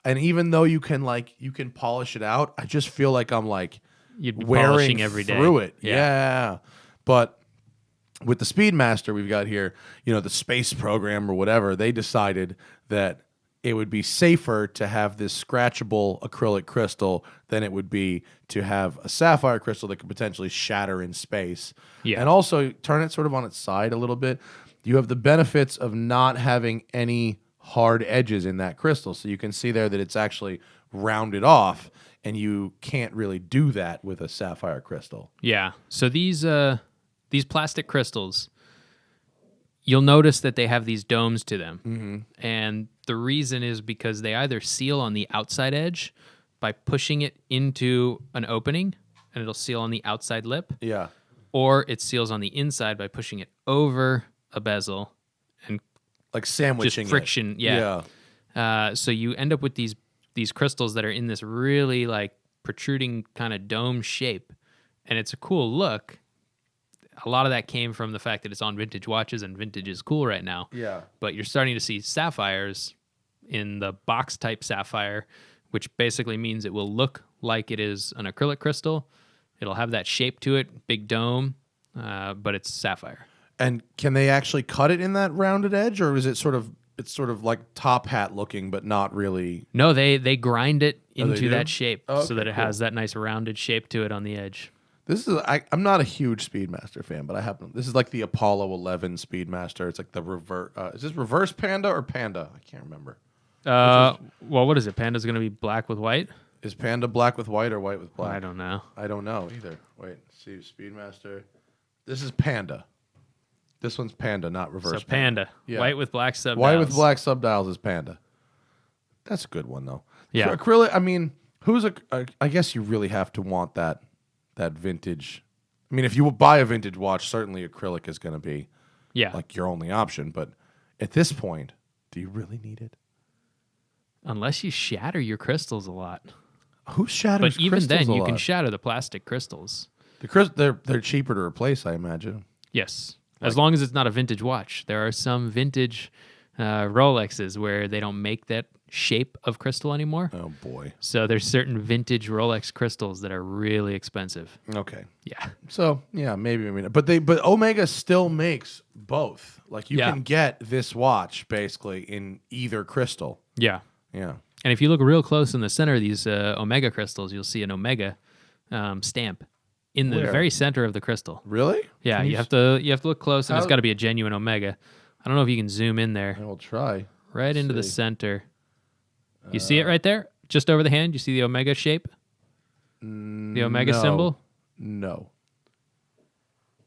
and even though you can polish it out, I just feel like I'm like You'd be wearing polishing every day. through it. Yeah. Yeah. But with the Speedmaster we've got here, the space program or whatever, they decided that it would be safer to have this scratchable acrylic crystal than it would be to have a sapphire crystal that could potentially shatter in space. Yeah. And also turn it sort of on its side a little bit. You have the benefits of not having any hard edges in that crystal. So you can see there that it's actually rounded off, and you can't really do that with a sapphire crystal. Yeah. So these plastic crystals, you'll notice that they have these domes to them. Mm-hmm. And the reason is because they either seal on the outside edge by pushing it into an opening, and it'll seal on the outside lip, Yeah. or it seals on the inside by pushing it over a bezel and Like sandwiching just friction. it. Yeah. So you end up with these crystals that are in this really like protruding kind of dome shape, and it's a cool look. A lot of that came from the fact that it's on vintage watches, and vintage is cool right now. Yeah. But you're starting to see sapphires in the box type sapphire, which basically means it will look like it is an acrylic crystal. It'll have that shape to it, big dome, but it's sapphire. And can they actually cut it in that rounded edge, or is it sort of like top hat looking, but not really? No, they grind it they into do? that shape so that it cool. has that nice rounded shape to it on the edge. I'm not a huge Speedmaster fan, but this is like the Apollo 11 Speedmaster. It's like the reverse. Is this reverse Panda or Panda? I can't remember. Well, what is it? Panda's going to be black with white? Is Panda black with white or white with black? I don't know. I don't know either. Wait, see, Speedmaster. This is Panda. This one's Panda, not reverse. So Panda. Yeah. White with black subdials. White with black subdials is Panda. That's a good one though. Yeah. Acrylic. I mean, I guess you really have to want that vintage. I mean, if you buy a vintage watch, certainly acrylic is going to be like your only option. But at this point, do you really need it? Unless you shatter your crystals a lot. Who shatters? But even then, you a can lot? shatter the plastic crystals. They're cheaper to replace, I imagine. Yes, as long as it's not a vintage watch. There are some vintage Rolexes where they don't make that shape of crystal anymore. Oh boy. So there's certain vintage Rolex crystals that are really expensive. Okay. Yeah. So yeah, maybe not. But Omega still makes both. Like you can get this watch basically in either crystal. Yeah. Yeah. And if you look real close in the center of these Omega crystals, you'll see an Omega stamp in the very center of the crystal. Really? Yeah, you have to look close, and it's got to be a genuine Omega. I don't know if you can zoom in there. I will try. Right into the center. You see it right there? Just over the hand, you see the Omega shape? The Omega symbol? No.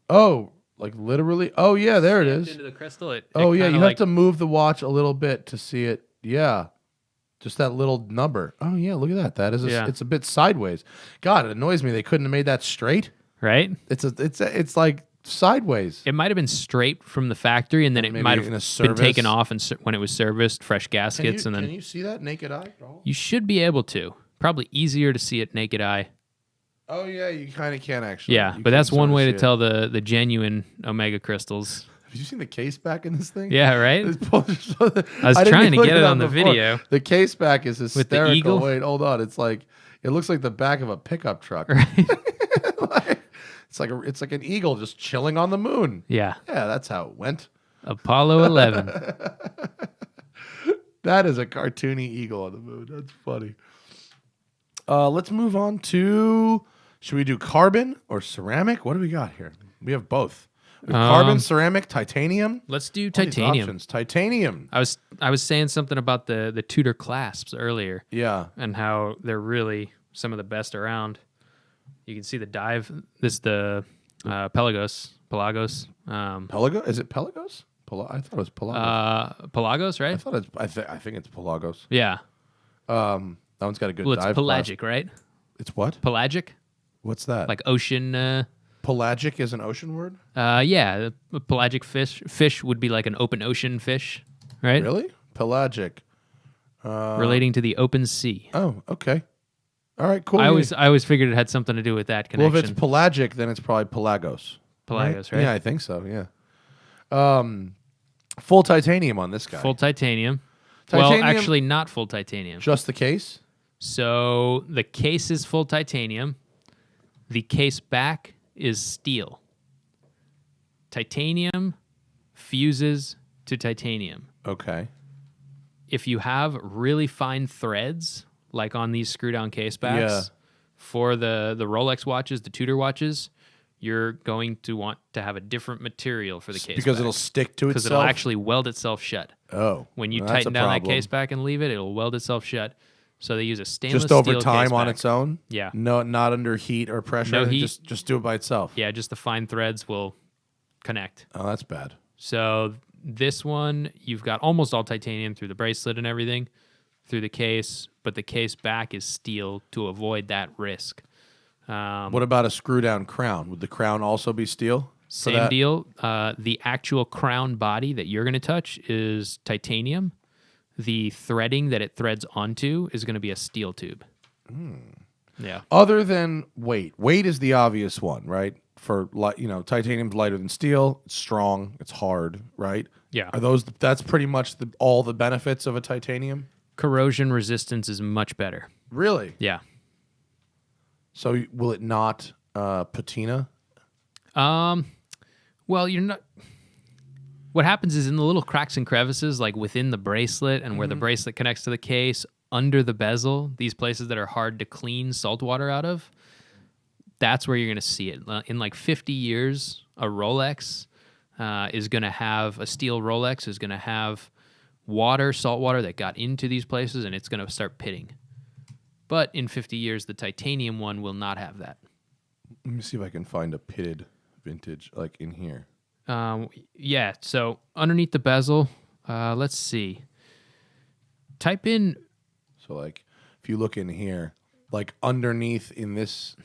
Oh, like literally? Oh, yeah, there it is. Into the crystal. You have to move the watch a little bit to see it. Yeah. Just that little number. Oh yeah, look at that. That is Yeah. it's a bit sideways. God, it annoys me. They couldn't have made that straight. Right? It's like sideways. It might have been straight from the factory, and then it Maybe might in a have been service. taken off and when it was serviced, fresh gaskets, and then Can you see that naked eye? you should be able to. Probably easier to see it naked eye. Oh yeah, you kind of can actually. Yeah, You but can that's one sort of way see to it. tell the genuine omega crystals. Have you seen the case back in this thing? Yeah, right? I was trying to get it on the video. The case back is hysterical. eagle? Wait, hold on. It's like it looks like the back of a pickup truck. Right? It's like an eagle just chilling on the moon. Yeah. Yeah, that's how it went. Apollo 11. That is a cartoony eagle on the moon. That's funny. Let's move on to. Should we do carbon or ceramic? What do we got here? We have both. We have carbon, ceramic, titanium. Let's do All these titanium. options. Titanium. I was saying something about the Tudor clasps earlier Yeah. and how they're really some of the best around. You can see the dive. This is the Pelagos. Pelago? Is it Pelagos? I thought it was Pelagos. Pelagos, I right? thought I think it's Pelagos. Yeah. That one's got a good Well, it's dive pelagic, class. right? It's what? Pelagic, What's that? like ocean. Pelagic is an ocean word? Yeah, a pelagic fish would be like an open ocean fish, right? Really? Pelagic. Relating to the open sea. Oh, okay. All right, cool. I always figured it had something to do with that well, connection. if it's pelagic, then it's probably Pelagos. Pelagos, right? Yeah, I think so, yeah. Full titanium on this guy. Full titanium. Titanium- Well, actually, not full titanium. Just the case? So the case is full titanium. The case back is steel. Titanium fuses to titanium. Okay. If you have really fine threads, like on these screw-down case backs, Yeah. for the Rolex watches, the Tudor watches, you're going to want to have a different material for the case Because back. it'll stick to Because itself? it'll actually weld itself shut. Oh. When you well, that's tighten a down that problem. case back and leave it, it'll weld itself shut. So they use a stainless Just over steel time case on back. its own? Yeah. No, not under heat or pressure? No heat. Just do it by itself? Yeah, just the fine threads will connect. Oh, that's bad. So this one, you've got almost all titanium through the bracelet and everything, through the case, but the case back is steel to avoid that risk. What about a screw-down crown? Would the crown also be steel? for Same that? deal. The actual crown body that you're going to touch is titanium. The threading that it threads onto is going to be a steel tube. Yeah. Other than weight. Weight is the obvious one, right? For titanium's lighter than steel. It's strong. It's hard, right? Yeah. Are those? That's pretty much all the benefits of a titanium. Corrosion resistance is much better. Really? Yeah. So will it not patina? Well, you're not. What happens is in the little cracks and crevices, like within the bracelet and where the bracelet connects to the case, under the bezel, these places that are hard to clean salt water out of, that's where you're going to see it. In like 50 years, a Rolex is going to have, a steel Rolex is going to have salt water that got into these places, and it's going to start pitting. But in 50 years, the titanium one will not have that. Let me see if I can find a pitted vintage like in here. Yeah, so underneath the bezel, let's see. Type in, So like if you look in here, like underneath in this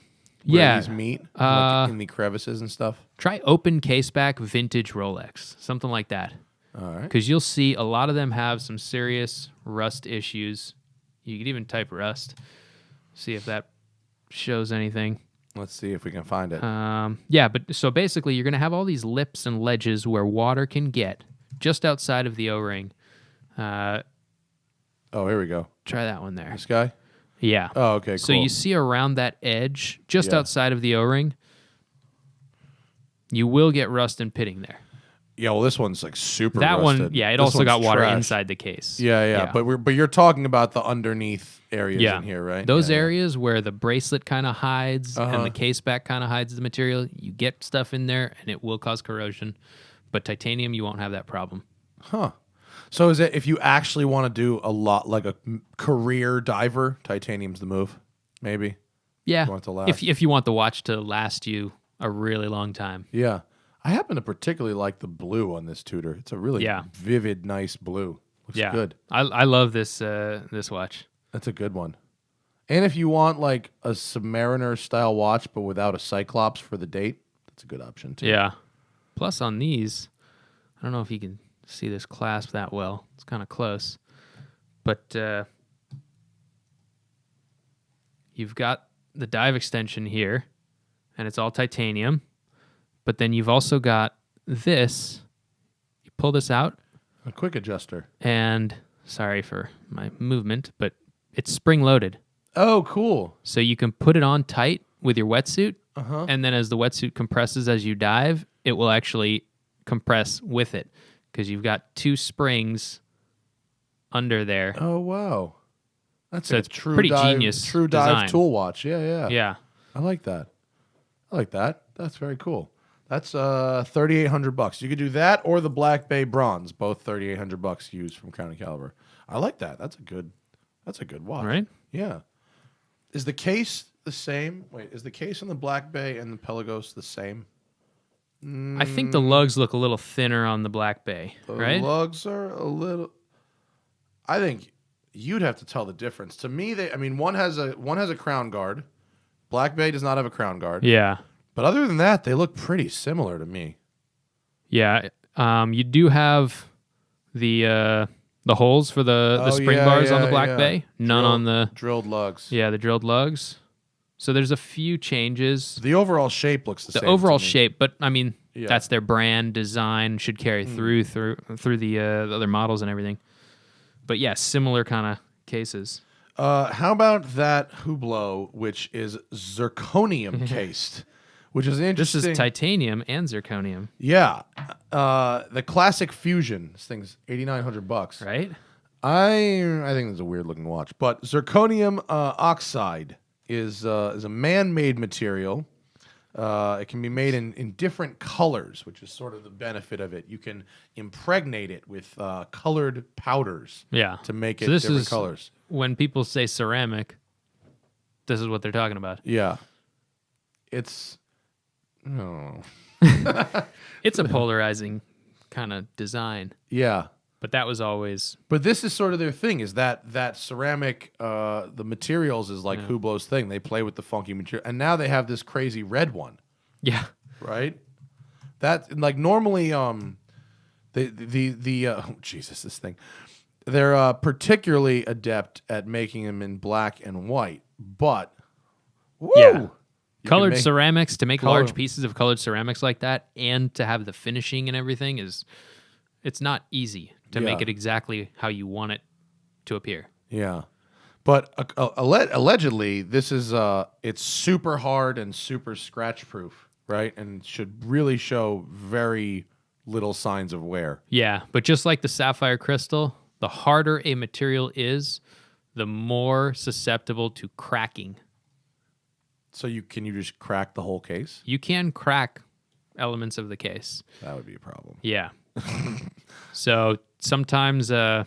where Yeah, these meet, like in the crevices and stuff. try open caseback vintage Rolex, something like that. All right. Because you'll see a lot of them have some serious rust issues. You could even type rust, see if that shows anything. Let's see if we can find it. Yeah, but so basically you're going to have all these lips and ledges where water can get just outside of the O-ring. Oh, here we go. Try that one there. This guy? Yeah. Oh, okay, cool. So you see around that edge, just Yeah. outside of the O-ring, you will get rust and pitting there. Yeah, well, this one's like super That rusted. one, yeah, it This also got one's water trash. inside the case. Yeah. But you're talking about the underneath areas Yeah. in here, right? Those Yeah, yeah. areas where the bracelet kind of hides and the case back kind of hides the material, you get stuff in there and it will cause corrosion. But titanium, you won't have that problem. Huh. So is it if you actually want to do a lot like a career diver, titanium's the move? Maybe. Yeah. You want it to last. If you want the watch to last you a really long time. Yeah. I happen to particularly like the blue on this Tudor. It's a really Yeah. vivid, nice blue. Looks good. I love this this watch. That's a good one. And if you want like a Submariner style watch but without a Cyclops for the date, that's a good option too. Yeah. Plus on these, I don't know if you can see this clasp that well. It's kind of close. But you've got the dive extension here, and it's all titanium. But then you've also got this. You pull this out. A quick adjuster. And sorry for my movement, but it's spring-loaded. Oh, cool. So you can put it on tight with your wetsuit, and then as the wetsuit compresses as you dive, it will actually compress with it because you've got two springs under there. Oh, wow. That's So a it's true pretty dive, genius true dive design. tool watch. Yeah. Yeah. I like that. That's very cool. That's $3,800. You could do that or the Black Bay Bronze, both $3,800 used from Crown and Caliber. I like that. That's a good watch. Right? Yeah. Is the case the same? Wait, is the case on the Black Bay and the Pelagos the same? I think the lugs look a little thinner on the Black Bay, The right? lugs are a little. I think you'd have to tell the difference. To me, one has a crown guard. Black Bay does not have a crown guard. Yeah. But other than that, they look pretty similar to me. Yeah. You do have the holes for the spring bars on the Black Bay. None on the drilled lugs. Yeah, the drilled lugs. So there's a few changes. The overall shape looks the same. The overall to me. shape, but I mean, that's their brand design, should carry through the other models and everything. But yeah, similar kind of cases. How about that Hublot, which is zirconium cased, which is interesting. This is titanium and zirconium. Yeah, the classic fusion. This thing's $8,900, Right? I think it's a weird looking watch, but zirconium oxide is a man-made material. It can be made in different colors, which is sort of the benefit of it. You can impregnate it with colored powders to make it different colors. When people say ceramic, this is what they're talking about. Yeah. It's... Oh. It's a polarizing kind of design. Yeah. But that was always... But this is sort of their thing, is that ceramic, the materials is like Hublot's thing. They play with the funky material. And now they have this crazy red one. Yeah. Right? That, like, normally, oh, Jesus, this thing. They're particularly adept at making them in black and white. But, woo! Yeah. Colored ceramics, to make large pieces of colored ceramics like that and to have the finishing and everything it's not easy to make it exactly how you want it to appear. Yeah. But allegedly, this is it's super hard and super scratch proof, right? And should really show very little signs of wear. Yeah, but just like the Sapphire Crystal, the harder a material is, the more susceptible to cracking. So can you just crack the whole case? You can crack elements of the case. That would be a problem. Yeah. So sometimes there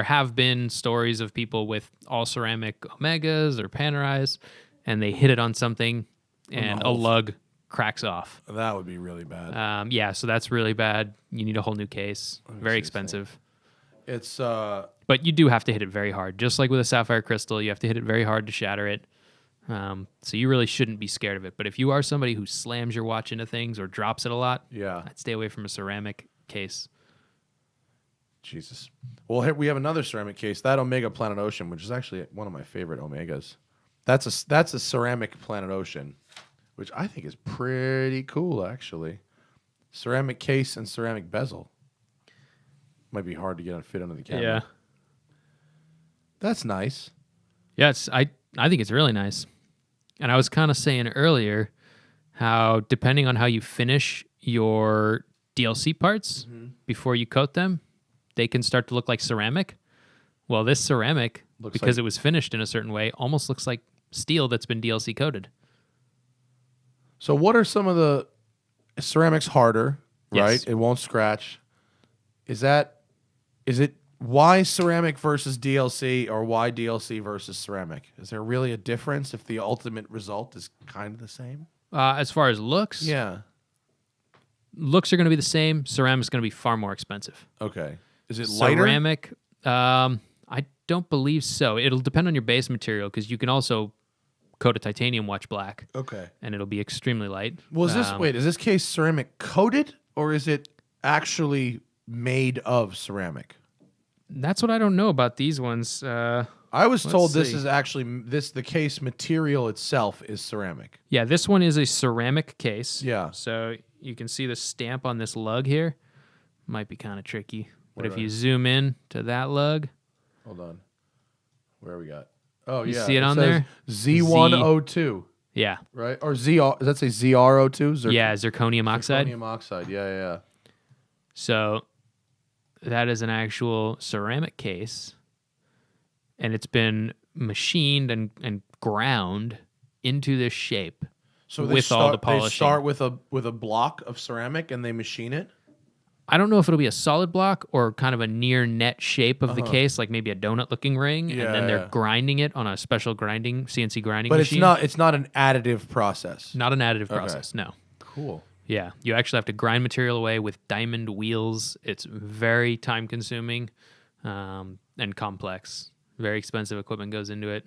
have been stories of people with all ceramic Omegas or Panerais, and they hit it on something, and a lug cracks off. That would be really bad. Yeah, so that's really bad. You need a whole new case. Very expensive. It's but you do have to hit it very hard. Just like with a Sapphire Crystal, you have to hit it very hard to shatter it. So you really shouldn't be scared of it. But if you are somebody who slams your watch into things or drops it a lot, I'd stay away from a ceramic case. Jesus. Well, here we have another ceramic case, that Omega Planet Ocean, which is actually one of my favorite Omegas. That's a ceramic Planet Ocean, which I think is pretty cool, actually. Ceramic case and ceramic bezel. Might be hard to get fit under the camera. Yeah. That's nice. Yeah, I think it's really nice. And I was kind of saying earlier how depending on how you finish your DLC parts before you coat them, they can start to look like ceramic. Well, this ceramic, because it was finished in a certain way, almost looks like steel that's been DLC coated. So what are some of the ceramics harder, right? Yes. It won't scratch. Is it why ceramic versus DLC or why DLC versus ceramic? Is there really a difference if the ultimate result is kind of the same? As far as looks, Yeah. looks are going to be the same. Ceramic's going to be far more expensive. Okay. Is it lighter? Ceramic, I don't believe so. It'll depend on your base material because you can also coat a titanium watch black. Okay. And it'll be extremely light. Well, is this case ceramic coated or is it actually made of ceramic? That's what I don't know about these ones. I was told this is actually the case material itself is ceramic. Yeah, this one is a ceramic case. Yeah. So you can see the stamp on this lug here. Might be kind of tricky. But if you zoom in to that lug. Hold on. Where we got? Oh, you yeah. see it on there? Z102. Yeah. Right? Or ZR. Does that say ZR02? Yeah, zirconium oxide. Zirconium oxide. Yeah. So that is an actual ceramic case. And it's been machined and ground into this shape. So all the polishing. They start with a block of ceramic and they machine it? I don't know if it'll be a solid block or kind of a near net shape of the case, like maybe a donut looking ring, and then they're grinding it on a special CNC grinding machine. But it's not an additive process. Not an additive process, no. Cool. Yeah, you actually have to grind material away with diamond wheels. It's very time consuming and complex. Very expensive equipment goes into it.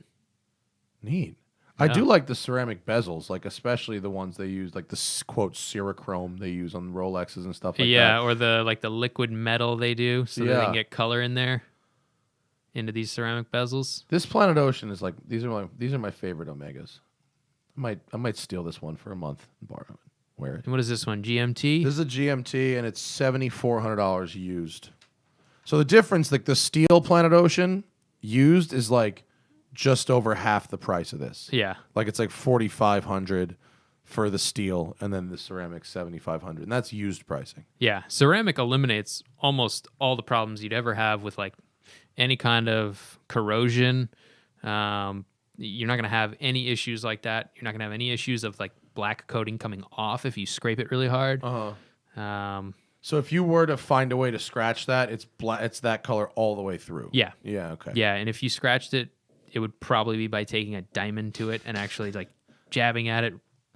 Neat. I do like the ceramic bezels, like especially the ones they use, like the quote Serichrome they use on Rolexes and stuff like that. Yeah, or the liquid metal they do, so that they can get color in there into these ceramic bezels. This Planet Ocean is like these are my favorite Omegas. I might steal this one for a month and borrow it. Wear it. And what is this one? GMT? This is a GMT and it's $7,400 used. So the difference, like the steel Planet Ocean used, is like just over half the price of this. Yeah. Like it's like $4,500 for the steel and then the ceramic $7,500. And that's used pricing. Yeah. Ceramic eliminates almost all the problems you'd ever have with like any kind of corrosion. You're not going to have any issues like that. You're not going to have any issues of like black coating coming off if you scrape it really hard. So if you were to find a way to scratch that, it's that color all the way through. Yeah. Yeah, okay. Yeah, and if you scratched it, it would probably be by taking a diamond to it and actually like jabbing at it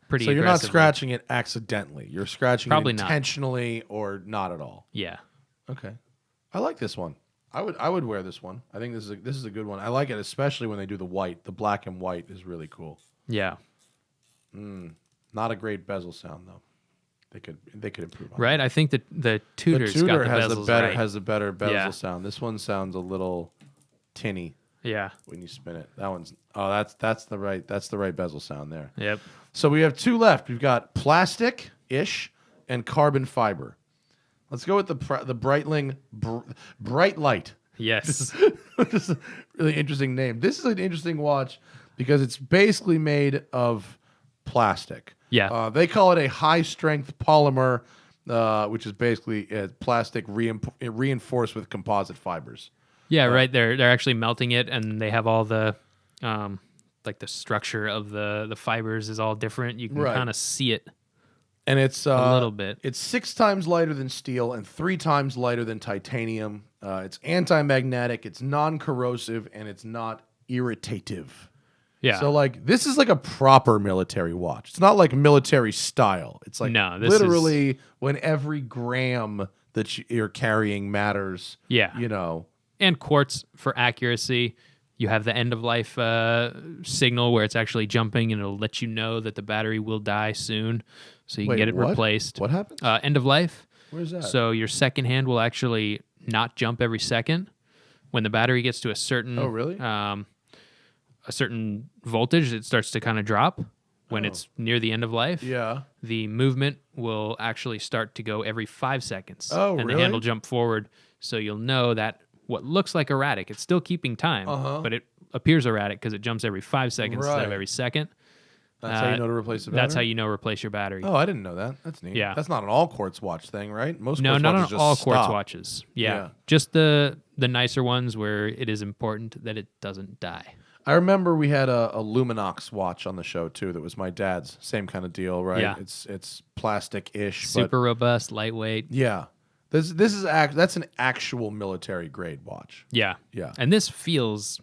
pretty So you're not aggressively. scratching it accidentally. You're scratching Probably it not. intentionally or not at all. Yeah. Okay. I like this one. I would wear this one. I think this is a good one. I like it especially when they do the white. The black and white is really cool. Yeah. Not a great bezel sound though. They could improve on Right? I think that the Tudor's the Tudor got the bezels has a better bezel Yeah. sound. This one sounds a little tinny Yeah. when you spin it. That one's that's the right bezel sound there. Yep. So we have two left. We've got plastic-ish and carbon fiber. Let's go with the Breitling Bright Light. Yes. This is a really interesting name. This is an interesting watch because it's basically made of plastic. Yeah. They call it a high-strength polymer, which is basically plastic reinforced with composite fibers. Yeah, right. They're actually melting it, and they have all the like the structure of the fibers is all different. You can kind of see it. And it's a little bit. It's 6 times lighter than steel and 3 times lighter than titanium. It's anti-magnetic, it's non-corrosive, and it's not irritative. Yeah. So like this is like a proper military watch. It's not like military style. It's like literally when every gram that you're carrying matters. Yeah. You know. And quartz for accuracy. You have the end of life signal where it's actually jumping and it'll let you know that the battery will die soon, so you can get it replaced. What happens? End of life. Where's that? So your second hand will actually not jump every second. When the battery gets to a certain a certain voltage, it starts to kind of drop. When it's near the end of life, the movement will actually start to go every 5 seconds. And the hand will jump forward, so you'll know that what looks like erratic, it's still keeping time, but it appears erratic because it jumps every 5 seconds instead of every second. That's how you know to replace the battery? That's how you know replace your battery. Oh, I didn't know that. That's neat. Yeah. That's not an all quartz watch thing, right? Most No, quartz not watches on just all stop. quartz watches. Yeah. Just the nicer ones where it is important that it doesn't die. I remember we had a Luminox watch on the show too. That was my dad's. Same kind of deal, right? Yeah. It's plastic-ish, Super robust, lightweight. Yeah. That's an actual military grade watch. Yeah. Yeah. And this feels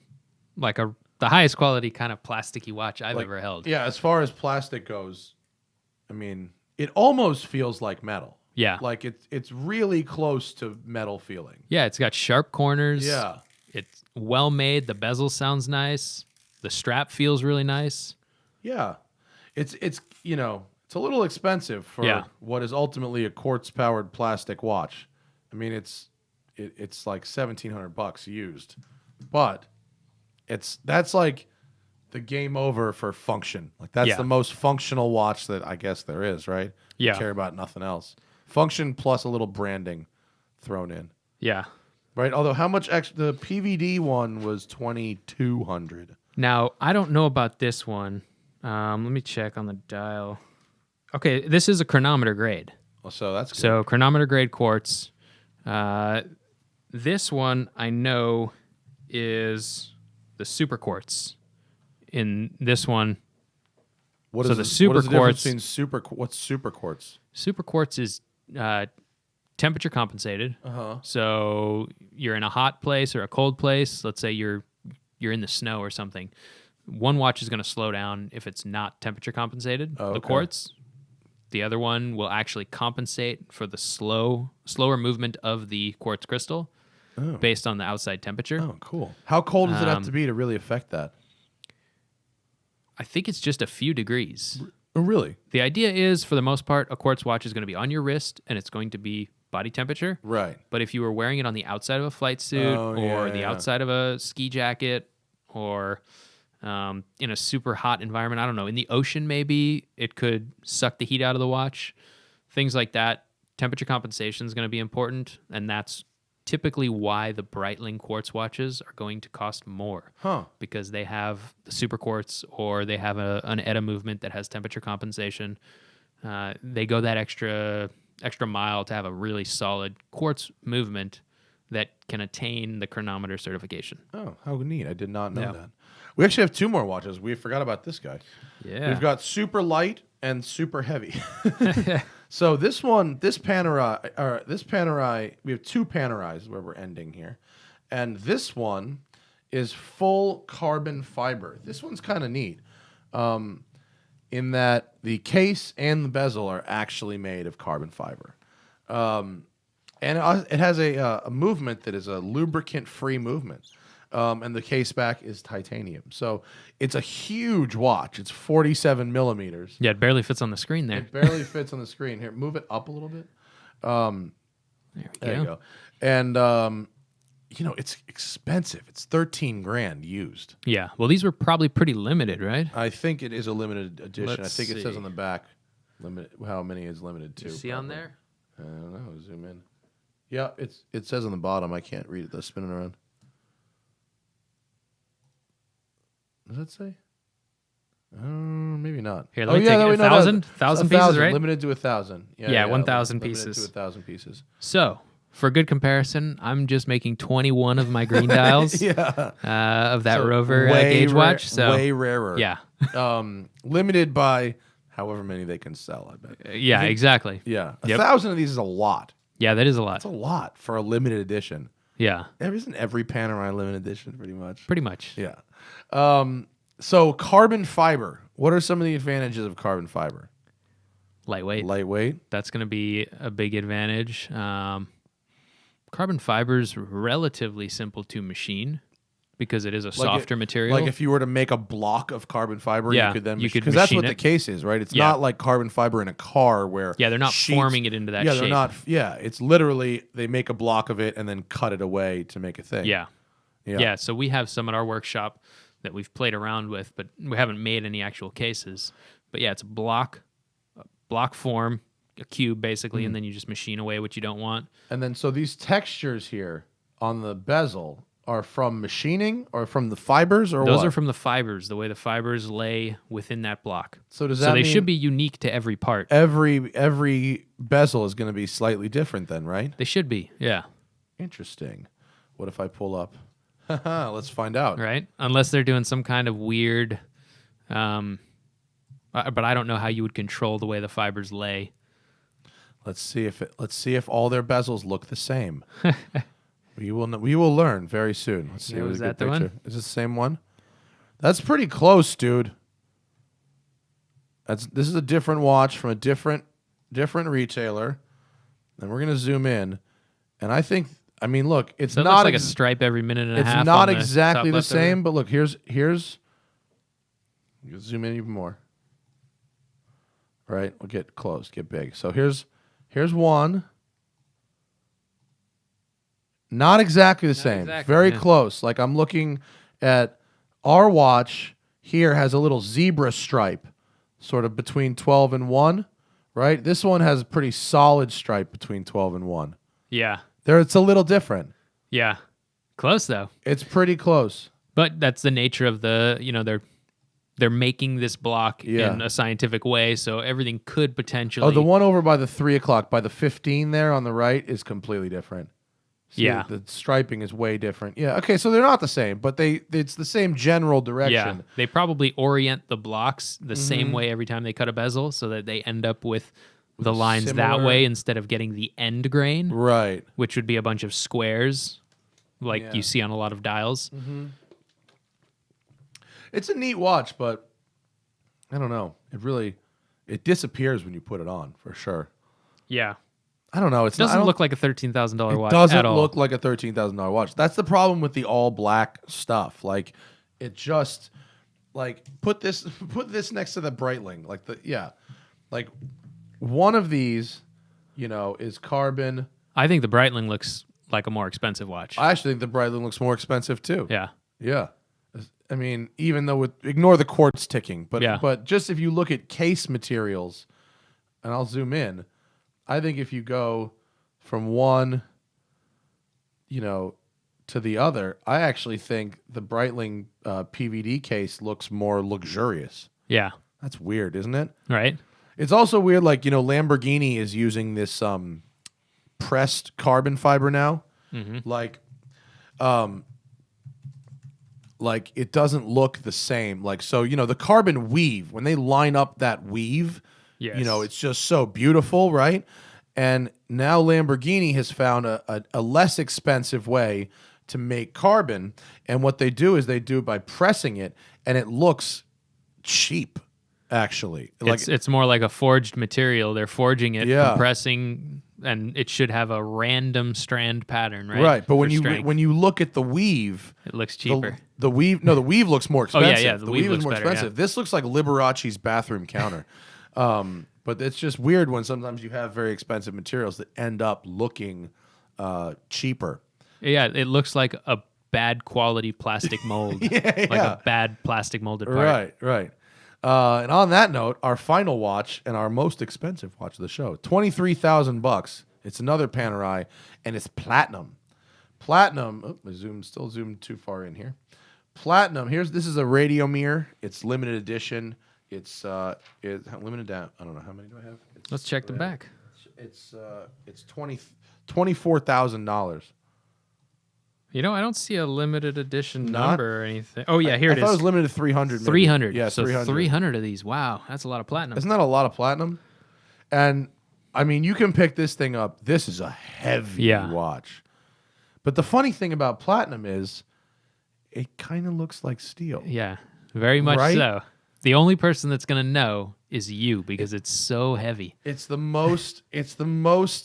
like the highest quality kind of plasticky watch I've ever held. Yeah, as far as plastic goes, I mean, it almost feels like metal. Yeah. Like it's really close to metal feeling. Yeah, it's got sharp corners. Yeah. It's well made. The bezel sounds nice. The strap feels really nice. Yeah. It's you know, it's a little expensive for what is ultimately a quartz powered plastic watch. I mean, it's like $1,700 used. But that's like the game over for function. Like that's the most functional watch that I guess there is, right? Yeah. You care about nothing else. Function plus a little branding thrown in. Yeah. Right? Although how much the PVD one was $2,200. Now, I don't know about this one. Let me check on the dial. Okay, this is a chronometer grade. Well, so that's good. So chronometer grade quartz. This one I know is the super quartz. In this one, what so is the super quartz. What's super quartz? Super quartz is temperature compensated. Uh-huh. So you're in a hot place or a cold place. Let's say you're in the snow or something. One watch is going to slow down if it's not temperature compensated. Oh, the okay. quartz. The other one will actually compensate for the slower movement of the quartz crystal based on the outside temperature. Oh, cool. How cold does it have to be to really affect that? I think it's just a few degrees. Oh, really? The idea is, for the most part, a quartz watch is going to be on your wrist and it's going to be body temperature. Right. But if you were wearing it on the outside of a flight suit or the outside of a ski jacket or in a super hot environment, I don't know, in the ocean maybe, it could suck the heat out of the watch. Things like that. Temperature compensation is going to be important, and that's typically why the Breitling quartz watches are going to cost more. Because they have the super quartz or they have an ETA movement that has temperature compensation. They go that extra mile to have a really solid quartz movement that can attain the chronometer certification. Oh, how neat. I did not know that. We actually have two more watches. We forgot about this guy. Yeah. We've got super light and super heavy. So this Panerai, we have two Panerais where we're ending here. And this one is full carbon fiber. This one's kind of neat in that the case and the bezel are actually made of carbon fiber. And it has a movement that is a lubricant-free movement. And the case back is titanium. So it's a huge watch. It's 47 millimeters. Yeah, it barely fits on the screen there. It barely fits on the screen. Here, move it up a little bit. There you go. And, it's expensive. It's 13 grand used. Yeah. Well, these were probably pretty limited, right? I think it is a limited edition. Let's I think it says see. on the back how many is limited to. You see on there? I don't know. Zoom in. Yeah, it says on the bottom. I can't read it. They're spinning around. Does that say? Maybe not. Here, let me take it. 1,000? 1,000 pieces, right? Limited to 1,000. Yeah, 1,000 limited pieces. to 1,000 pieces. So, for good comparison, I'm just making 21 of my green dials of that So Rover gauge watch. So way rarer. Yeah. Limited by however many they can sell, I bet. Yeah, exactly. Yeah. Yep. 1,000 of these is a lot. Yeah, that is a lot. That's a lot for a limited edition. Yeah. Isn't every Panerai limited edition pretty much? Pretty much. Yeah. So carbon fiber. What are some of the advantages of carbon fiber? Lightweight. Lightweight. That's going to be a big advantage. Carbon fiber is relatively simple to machine because it is a softer material. Like if you were to make a block of carbon fiber, Yeah, you could then you could because that's what machine the it. case is, right? It's Yeah. not like carbon fiber in a car where Yeah, they're not forming it into that yeah, shape. they're not. Yeah, it's literally they make a block of it and then cut it away to make a thing. Yeah. Yeah. Yeah, so we have some at our workshop that we've played around with, but we haven't made any actual cases. But yeah, it's a block form, a cube basically, and then you just machine away what you don't want. And then so these textures here on the bezel are from machining or from the fibers or Those what? are from the fibers, the way the fibers lay within that block. So does So that they mean should be unique to every part. every bezel is going to be slightly different then, right? They should be, yeah. Interesting. What if I pull up? Let's find out. Right? Unless they're doing some kind of weird, but I don't know how you would control the way the fibers lay. Let's see if all their bezels look the same. We will learn very soon. Let's see. Yeah, what was a good that the one? picture. Is this the same one? That's pretty close, dude. This is a different watch from a different retailer. and we're gonna zoom in, and I mean, look, it's So it not looks like a stripe every minute and a half. it's not on exactly top the left over. same, but look, here's you zoom in even more. Right, we'll get close, get big. So here's one. Not exactly the same. exactly, Very yeah. close. Like I'm looking at our watch here has a little zebra stripe, sort of between 12 and 1, right? This one has a pretty solid stripe between 12 and 1. Yeah. There, it's a little different. Yeah. Close though. It's pretty close. But that's the nature of they're making this block Yeah. in a scientific way, so everything could potentially. Oh, the one over by the 3 o'clock, by the 15 there on the right is completely different. See, Yeah. the striping is way different. Yeah, okay, so they're not the same, but it's the same general direction. Yeah, they probably orient the blocks the same Mm-hmm. way every time they cut a bezel, so that they end up with the lines that similar- way instead of getting the end grain, Right. which would be a bunch of squares, like Yeah. you see on a lot of dials. It's a neat watch, but I don't know. It disappears when you put it on, for sure. Yeah, I don't know. It it doesn't look like a $13,000 watch doesn't at all. look like a $13,000 watch. That's the problem with the all black stuff. Like it just like put this next to the Breitling. Like one of these, is carbon. I think the Breitling looks like a more expensive watch. I actually think the Breitling looks more expensive too. Yeah, Yeah. I mean, even though ignore the quartz ticking, but Yeah. but just if you look at case materials, and I'll zoom in, I think if you go from one, to the other, I actually think the Breitling PVD case looks more luxurious. yeah, That's weird, isn't it? right. It's also weird, like, Lamborghini is using this pressed carbon fiber now. Mm-hmm. Like it doesn't look the same. Like, so, the carbon weave, when they line up that weave, Yes. it's just so beautiful, right? And now Lamborghini has found a less expensive way to make carbon. And what they do is they do it by pressing it, and it looks cheap, actually. It's more like a forged material. They're forging it, Yeah. compressing, and it should have a random strand pattern, right? right. But For when strength. you look at the weave, it looks cheaper. the weave looks more Oh, yeah, expensive. yeah, The the weave weave is looks more better, yeah. expensive. This looks like Liberace's bathroom counter. But it's just weird when sometimes you have very expensive materials that end up looking cheaper. Yeah, it looks like a bad quality plastic mold. Like yeah. a bad plastic molded part. Right. And on that note, our final watch and our most expensive watch of the show, $23,000. It's another Panerai, and it's platinum. Platinum. Oh, my still zoomed too far in here. Platinum. This is a radio mirror. It's limited edition. It's limited down. I don't know how many do I have. Let's check the back. It's $24,000. I don't see a limited edition Not- number or anything. Oh yeah, here I it thought it is. was limited to 300. maybe. 300. Yeah, so 300. 300 of these. Wow, that's a lot of platinum. Isn't that a lot of platinum? And I mean, you can pick this thing up. This is a heavy Yeah. watch. But the funny thing about platinum is it kind of looks like steel. Yeah, very much Right? so. The only person that's gonna know is you because it's so heavy. It's the most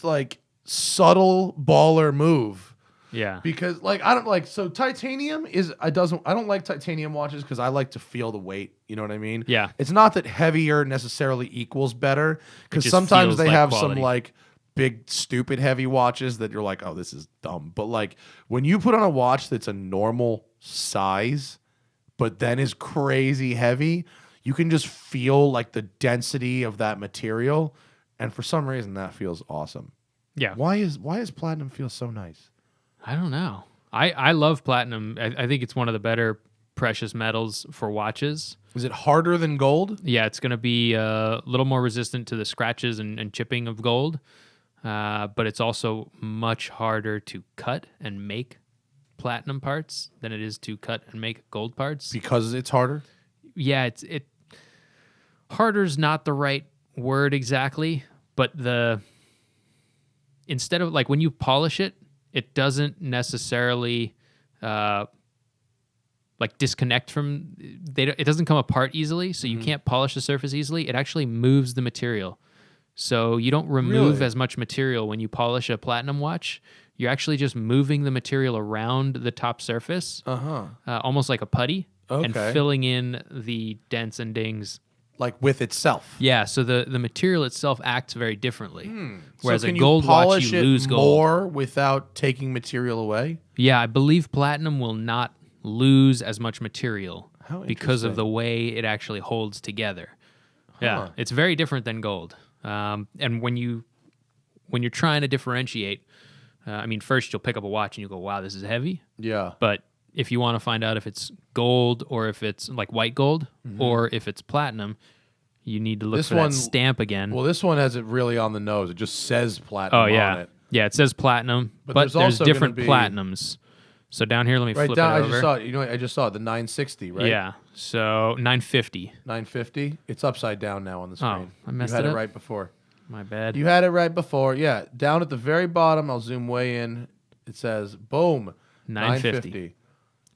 like subtle baller move. Yeah. Because I don't like titanium I don't like titanium watches because I like to feel the weight. You know what I mean? Yeah. It's not that heavier necessarily equals better because just sometimes feels they like have quality. some like big stupid heavy watches that you're like, oh, this is dumb. But like when you put on a watch that's a normal size but then is crazy heavy, you can just feel like the density of that material, and for some reason that feels awesome. Yeah. Why is platinum feel so nice? I don't know. I love platinum. I think it's one of the better precious metals for watches. Is it harder than gold? Yeah, it's going to be a little more resistant to the scratches and chipping of gold, but it's also much harder to cut and make platinum parts than it is to cut and make gold parts. Because it's harder? Yeah, harder's not the right word exactly, but instead of like when you polish it, it doesn't necessarily disconnect from it doesn't come apart easily, so you can't polish the surface easily. It actually moves the material. So you don't remove Really? as much material when you polish a platinum watch. You're actually just moving the material around the top surface, almost like a putty, and Okay. filling in the dents and dings. Like with itself. Yeah, so the material itself acts very differently. Whereas so can a gold you polish watch, you it lose gold. more without taking material away? Yeah, I believe platinum will not lose as much material How because of interesting. the way it actually holds together. Yeah, it's very different than gold. And when you're trying to differentiate, I mean, first you'll pick up a watch and you go, "Wow, this is heavy." Yeah. But if you want to find out if it's gold or if it's like white gold or if it's platinum, you need to look This for one- that stamp again. Well, this one has it really on the nose. It just says platinum on yeah. it. Yeah, it says platinum, but there's there's also gonna different be- platinums. So down here, let me Right flip down. it I over. just saw it. You know, I just saw it. The 960, right? Yeah, so 950. 950. It's upside down now on the screen. I messed you had it it up? right before. My bad. You had it right before. Yeah. Down at the very bottom, I'll zoom way in. It says, boom, 950.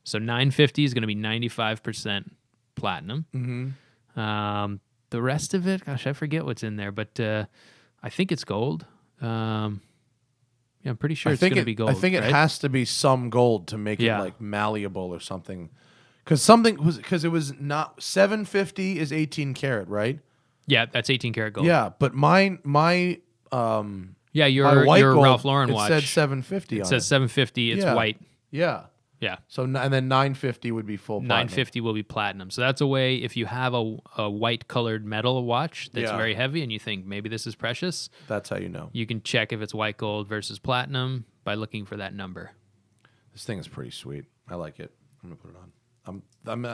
So 950 is going to be 95% platinum. The rest of it, gosh, I forget what's in there, but I think it's gold. Yeah, I'm pretty sure it's going to be gold. I think it right? has to be some gold to make Yeah. it like malleable or something. Because it was not 750 is 18 karat, right? Yeah, that's 18 karat gold. Yeah, but my Yeah, my your white gold, Ralph Lauren it watch. said 750 It on says it. 750. It's Yeah. white. Yeah. Yeah. So and then 950 would be full platinum. 950 will be platinum. So that's a way, if you have a white colored metal watch that's Yeah. very heavy and you think maybe this is precious, That's how you know. you can check if it's white gold versus platinum by looking for that number. This thing is pretty sweet. I like it. I'm gonna put it on.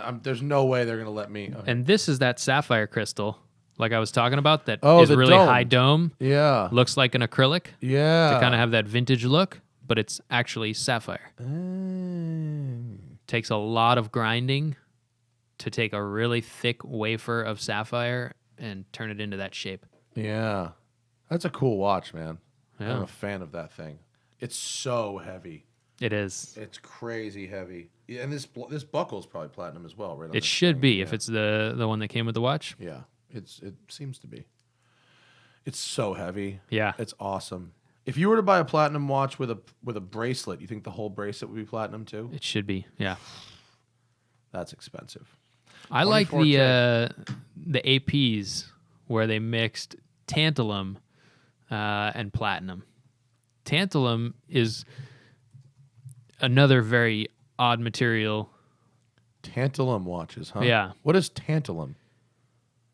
I'm there's no way they're gonna let me. And this is that sapphire crystal, like I was talking about, that Oh, is the really dome. high dome. Yeah. Looks like an acrylic Yeah. to kind of have that vintage look, but it's actually sapphire. Takes a lot of grinding to take a really thick wafer of sapphire and turn it into that shape. Yeah. That's a cool watch, man. Yeah. I'm a fan of that thing. It's so heavy. It is. It's crazy heavy. Yeah, and this buckle is probably platinum as well, right? on It this should thing. be if it's the one that came with the watch. Yeah. It seems to be. It's so heavy. Yeah. It's awesome. If you were to buy a platinum watch with a bracelet, you think the whole bracelet would be platinum too? It should be. Yeah. That's expensive. I like 24K. the APs where they mixed tantalum and platinum. Tantalum is another very odd material. Tantalum watches, huh? Yeah. What is tantalum?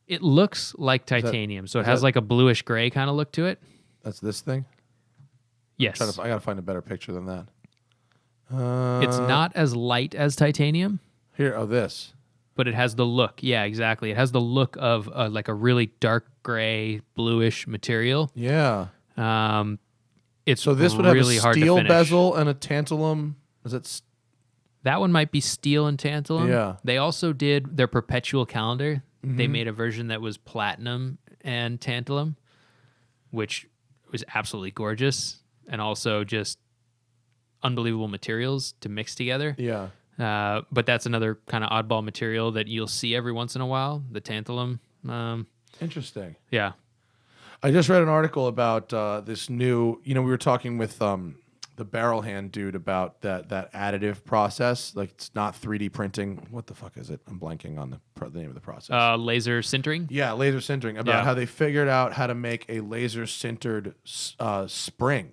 It looks like titanium, so it is has that- like a bluish gray kind of look to it. That's this thing? Yes. I gotta find a better picture than that. It's not as light as titanium, Here, this. but it has the look. Yeah, exactly. It has the look of like a really dark gray, bluish material. Yeah. It's So this would really have a hard to steel finish. bezel and a tantalum. Is it? That one might be steel and tantalum. Yeah. They also did their perpetual calendar. Mm-hmm. They made a version that was platinum and tantalum, which was absolutely gorgeous and also just unbelievable materials to mix together. Yeah. But that's another kind of oddball material that you'll see every once in a while, the tantalum. Interesting. Yeah. I just read an article about this new. We were talking with the barrel hand dude about that additive process. Like it's not 3D printing. What the fuck is it? I'm blanking on the name of the process. Laser sintering. Yeah, laser sintering. About Yeah. how they figured out how to make a laser sintered spring.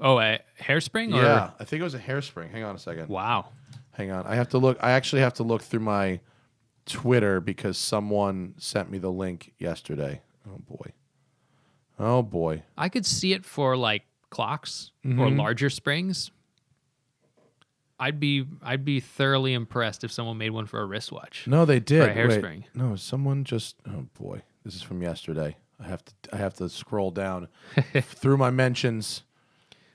Oh, a hairspring? Or? Yeah, I think it was a hairspring. Hang on a second. Wow. Hang on. I have to look. I actually have to look through my Twitter because someone sent me the link yesterday. Oh boy. Oh boy. I could see it for like clocks Mm-hmm. or larger springs. I'd be thoroughly impressed if someone made one for a wristwatch. No, they did. For a hairspring. Wait. No, someone just. Oh boy. This is from yesterday. I have to scroll down through my mentions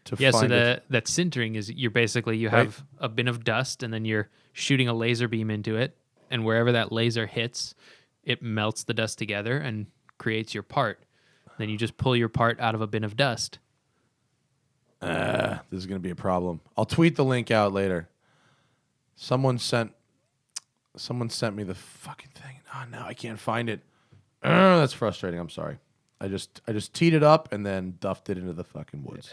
to Yeah, so find it. that sintering is you have a bin of dust and then you're shooting a laser beam into it, and wherever that laser hits, it melts the dust together and creates your part. Then you just pull your part out of a bin of dust. This is going to be a problem. I'll tweet the link out later. Someone sent me the fucking thing. Oh, no, I can't find it. That's frustrating. I'm sorry. I just teed it up and then duffed it into the fucking woods.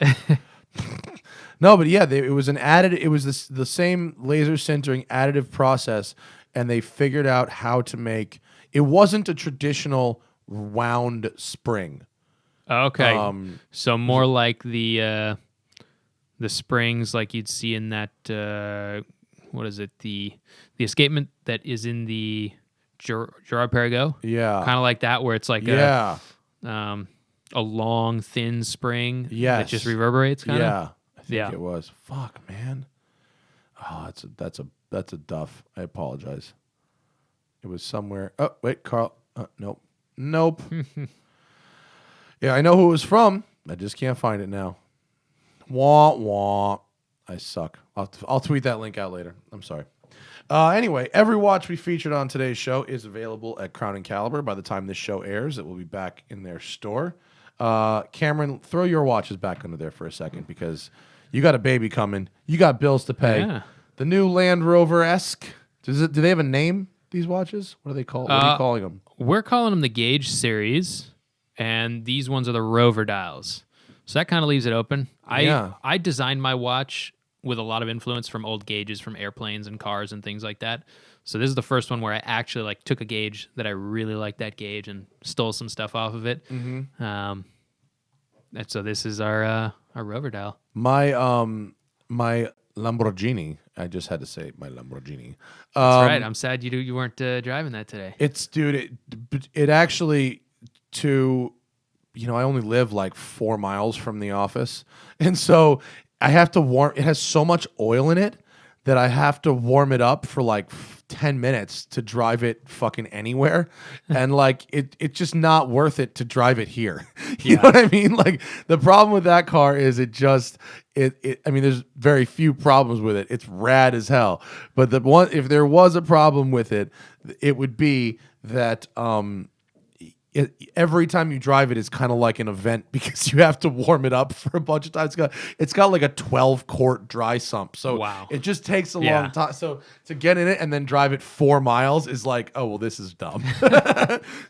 No, but yeah, it was an additive. It was the same laser sintering additive process, and they figured out how to make. It wasn't a traditional wound spring. Okay. So more like the springs like you'd see in that what is it? The escapement that is in the Gerard Perregaux. Yeah. Kind of like that, where it's like a long thin spring that just reverberates kind of. Yeah. I think it was. Fuck, man. Oh, that's a duff. I apologize. It was somewhere. Oh, wait, Carl. Nope. Yeah, I know who it was from. I just can't find it now. Wah, wah. I suck. I'll tweet that link out later. I'm sorry. Anyway, every watch we featured on today's show is available at Crown and Caliber. By the time this show airs, it will be back in their store. Cameron, throw your watches back under there for a second because you got a baby coming. You got bills to pay. Yeah. The new Land Rover-esque. Do they have a name, these watches? What are they called? What are you calling them? We're calling them the Gauge series, and these ones are the Rover dials. So that kind of leaves it open. I designed my watch with a lot of influence from old gauges from airplanes and cars and things like that. So this is the first one where I actually took a gauge that I really liked that gauge and stole some stuff off of it. Mm-hmm. And so this is our Rover dial. My Lamborghini. I just had to say my Lamborghini. That's right. I'm sad you weren't driving that today. It actually I only live like 4 miles from the office, and so I have to warm. It has so much oil in it that I have to warm it up for like 10 minutes to drive it fucking anywhere, and like it's just not worth it to drive it here. You know what I mean? Like the problem with that car is it. I mean, there's very few problems with it. It's rad as hell. But if there was a problem with it, it would be that every time you drive it is kind of like an event because you have to warm it up for a bunch of times. It's got like a 12-quart dry sump. So it just takes a long time. So to get in it and then drive it 4 miles is like, oh, well, this is dumb.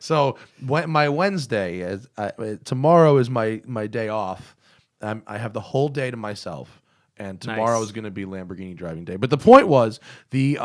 So my Wednesday, tomorrow is my day off. I have the whole day to myself. And tomorrow is going to be Lamborghini driving day. But the point was the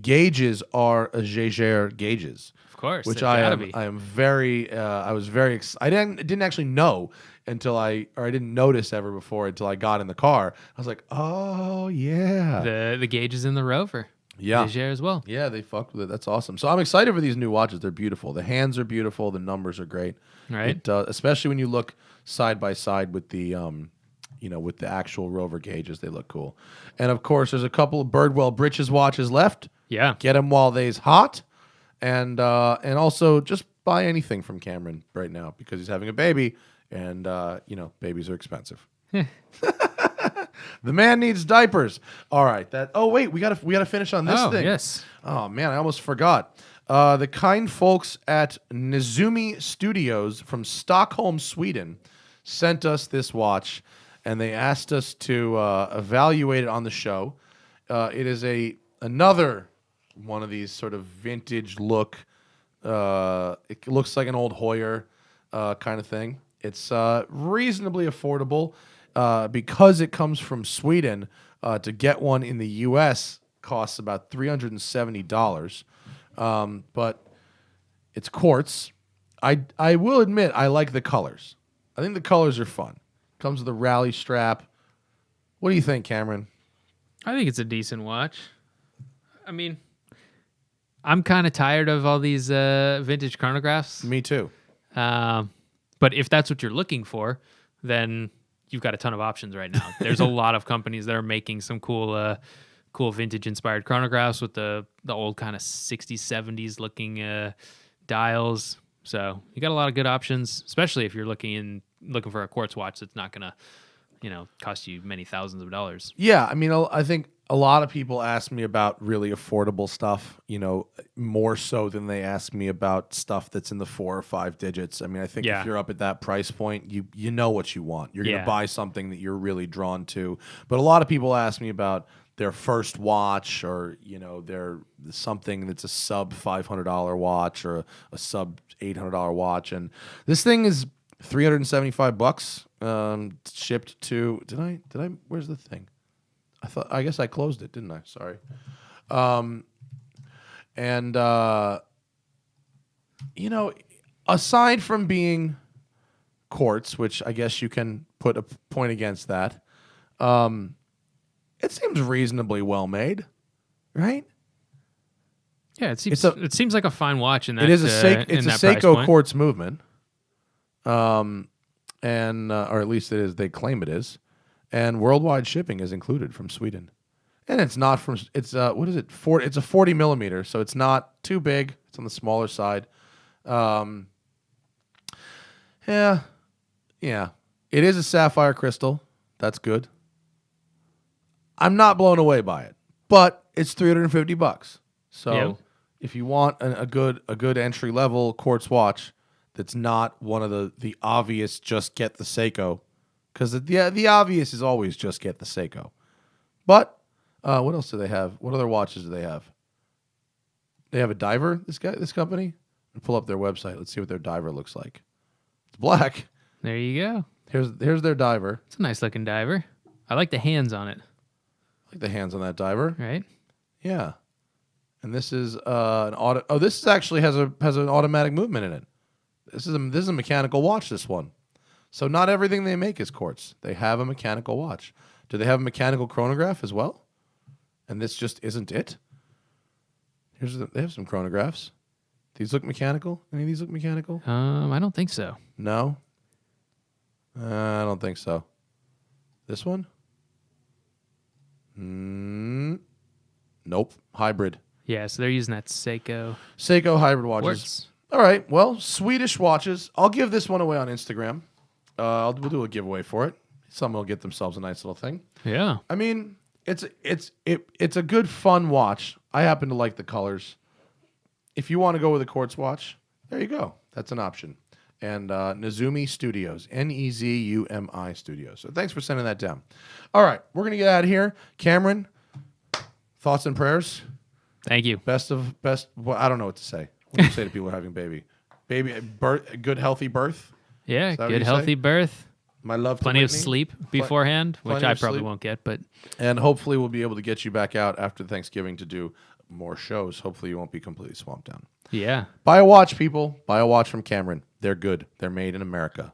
gauges are a Jaeger gauges. Of course, which I was very I didn't actually know until I didn't notice ever before until I got in the car. I was like, oh yeah, the gauges in the Rover, Jaeger as well. Yeah, they fucked with it. That's awesome. So I'm excited for these new watches. They're beautiful. The hands are beautiful. The numbers are great. Right. Especially when you look side by side with the with the actual Rover gauges, they look cool. And of course, there's a couple of Birdwell Britches watches left. Yeah, get them while they's hot. And also just buy anything from Cameron right now because he's having a baby, and babies are expensive. The man needs diapers. All right. We gotta finish on this thing. Yes. Oh man, I almost forgot. The kind folks at Nezumi Studios from Stockholm, Sweden, sent us this watch, and they asked us to evaluate it on the show. It is another one of these sort of vintage look. It looks like an old Hoyer kind of thing. It's reasonably affordable because it comes from Sweden. To get one in the U.S. costs about $370, but it's quartz. I will admit I like the colors. I think the colors are fun. Comes with a rally strap. What do you think, Cameron? I think it's a decent watch. I mean, I'm kind of tired of all these vintage chronographs. Me too. But if that's what you're looking for, then you've got a ton of options right now. There's a lot of companies that are making some cool vintage-inspired chronographs with the old kind of 60s, 70s looking dials. So you got a lot of good options, especially if you're looking for a quartz watch that's not going to, cost you many thousands of dollars. Yeah, I mean, I think a lot of people ask me about really affordable stuff, more so than they ask me about stuff that's in the 4 or 5 digits. I mean, I think if you're up at that price point, you know what you want. You're going to buy something that you're really drawn to. But a lot of people ask me about their first watch, or their something that's a sub $500 watch or a sub $800 watch, and this thing is $375. Shipped to did I where's the thing? I guess I closed it, didn't I? Sorry. And aside from being quartz, which I guess you can put a point against that, it seems reasonably well made, right? Yeah, it seems like a fine watch in that. It is a Seiko quartz movement, and or at least it is. They claim it is, and worldwide shipping is included from Sweden, and it's not from. It's what is it? It's a 40 millimeter, so it's not too big. It's on the smaller side. Yeah. It is a sapphire crystal. That's good. I'm not blown away by it, but it's $350. So if you want a good entry level quartz watch that's not one of the obvious just get the Seiko, because the obvious is always just get the Seiko. But what else do they have? What other watches do they have? They have a diver. This company. I'll pull up their website. Let's see what their diver looks like. It's black. There you go. Here's their diver. It's a nice looking diver. I like the hands on it. I like the hands on that diver. Right? Yeah. And this is an auto. Oh, this actually has an automatic movement in it. This is a mechanical watch. This one. So not everything they make is quartz. They have a mechanical watch. Do they have a mechanical chronograph as well? And this just isn't it. They have some chronographs. These look mechanical. Any of these look mechanical? I don't think so. No. I don't think so. This one? Nope. Hybrid. Yeah, so they're using that Seiko hybrid watches. Quartz. All right. Well, Swedish watches. I'll give this one away on Instagram. We'll do a giveaway for it. Someone will get themselves a nice little thing. Yeah. I mean, it's a good fun watch. I happen to like the colors. If you want to go with a quartz watch, there you go. That's an option. And Nezumi Studios, Nezumi Studios. So thanks for sending that down. All right, we're gonna get out of here. Cameron, thoughts and prayers. Thank you. Best. Well, I don't know what to say. What do you say to people having baby, good healthy birth? Yeah, good healthy birth. My love. Plenty of sleep beforehand, which I probably won't get, but and hopefully we'll be able to get you back out after Thanksgiving to do more shows. Hopefully you won't be completely swamped down. Yeah. Buy a watch, people. Buy a watch from Cameron. They're good. They're made in America.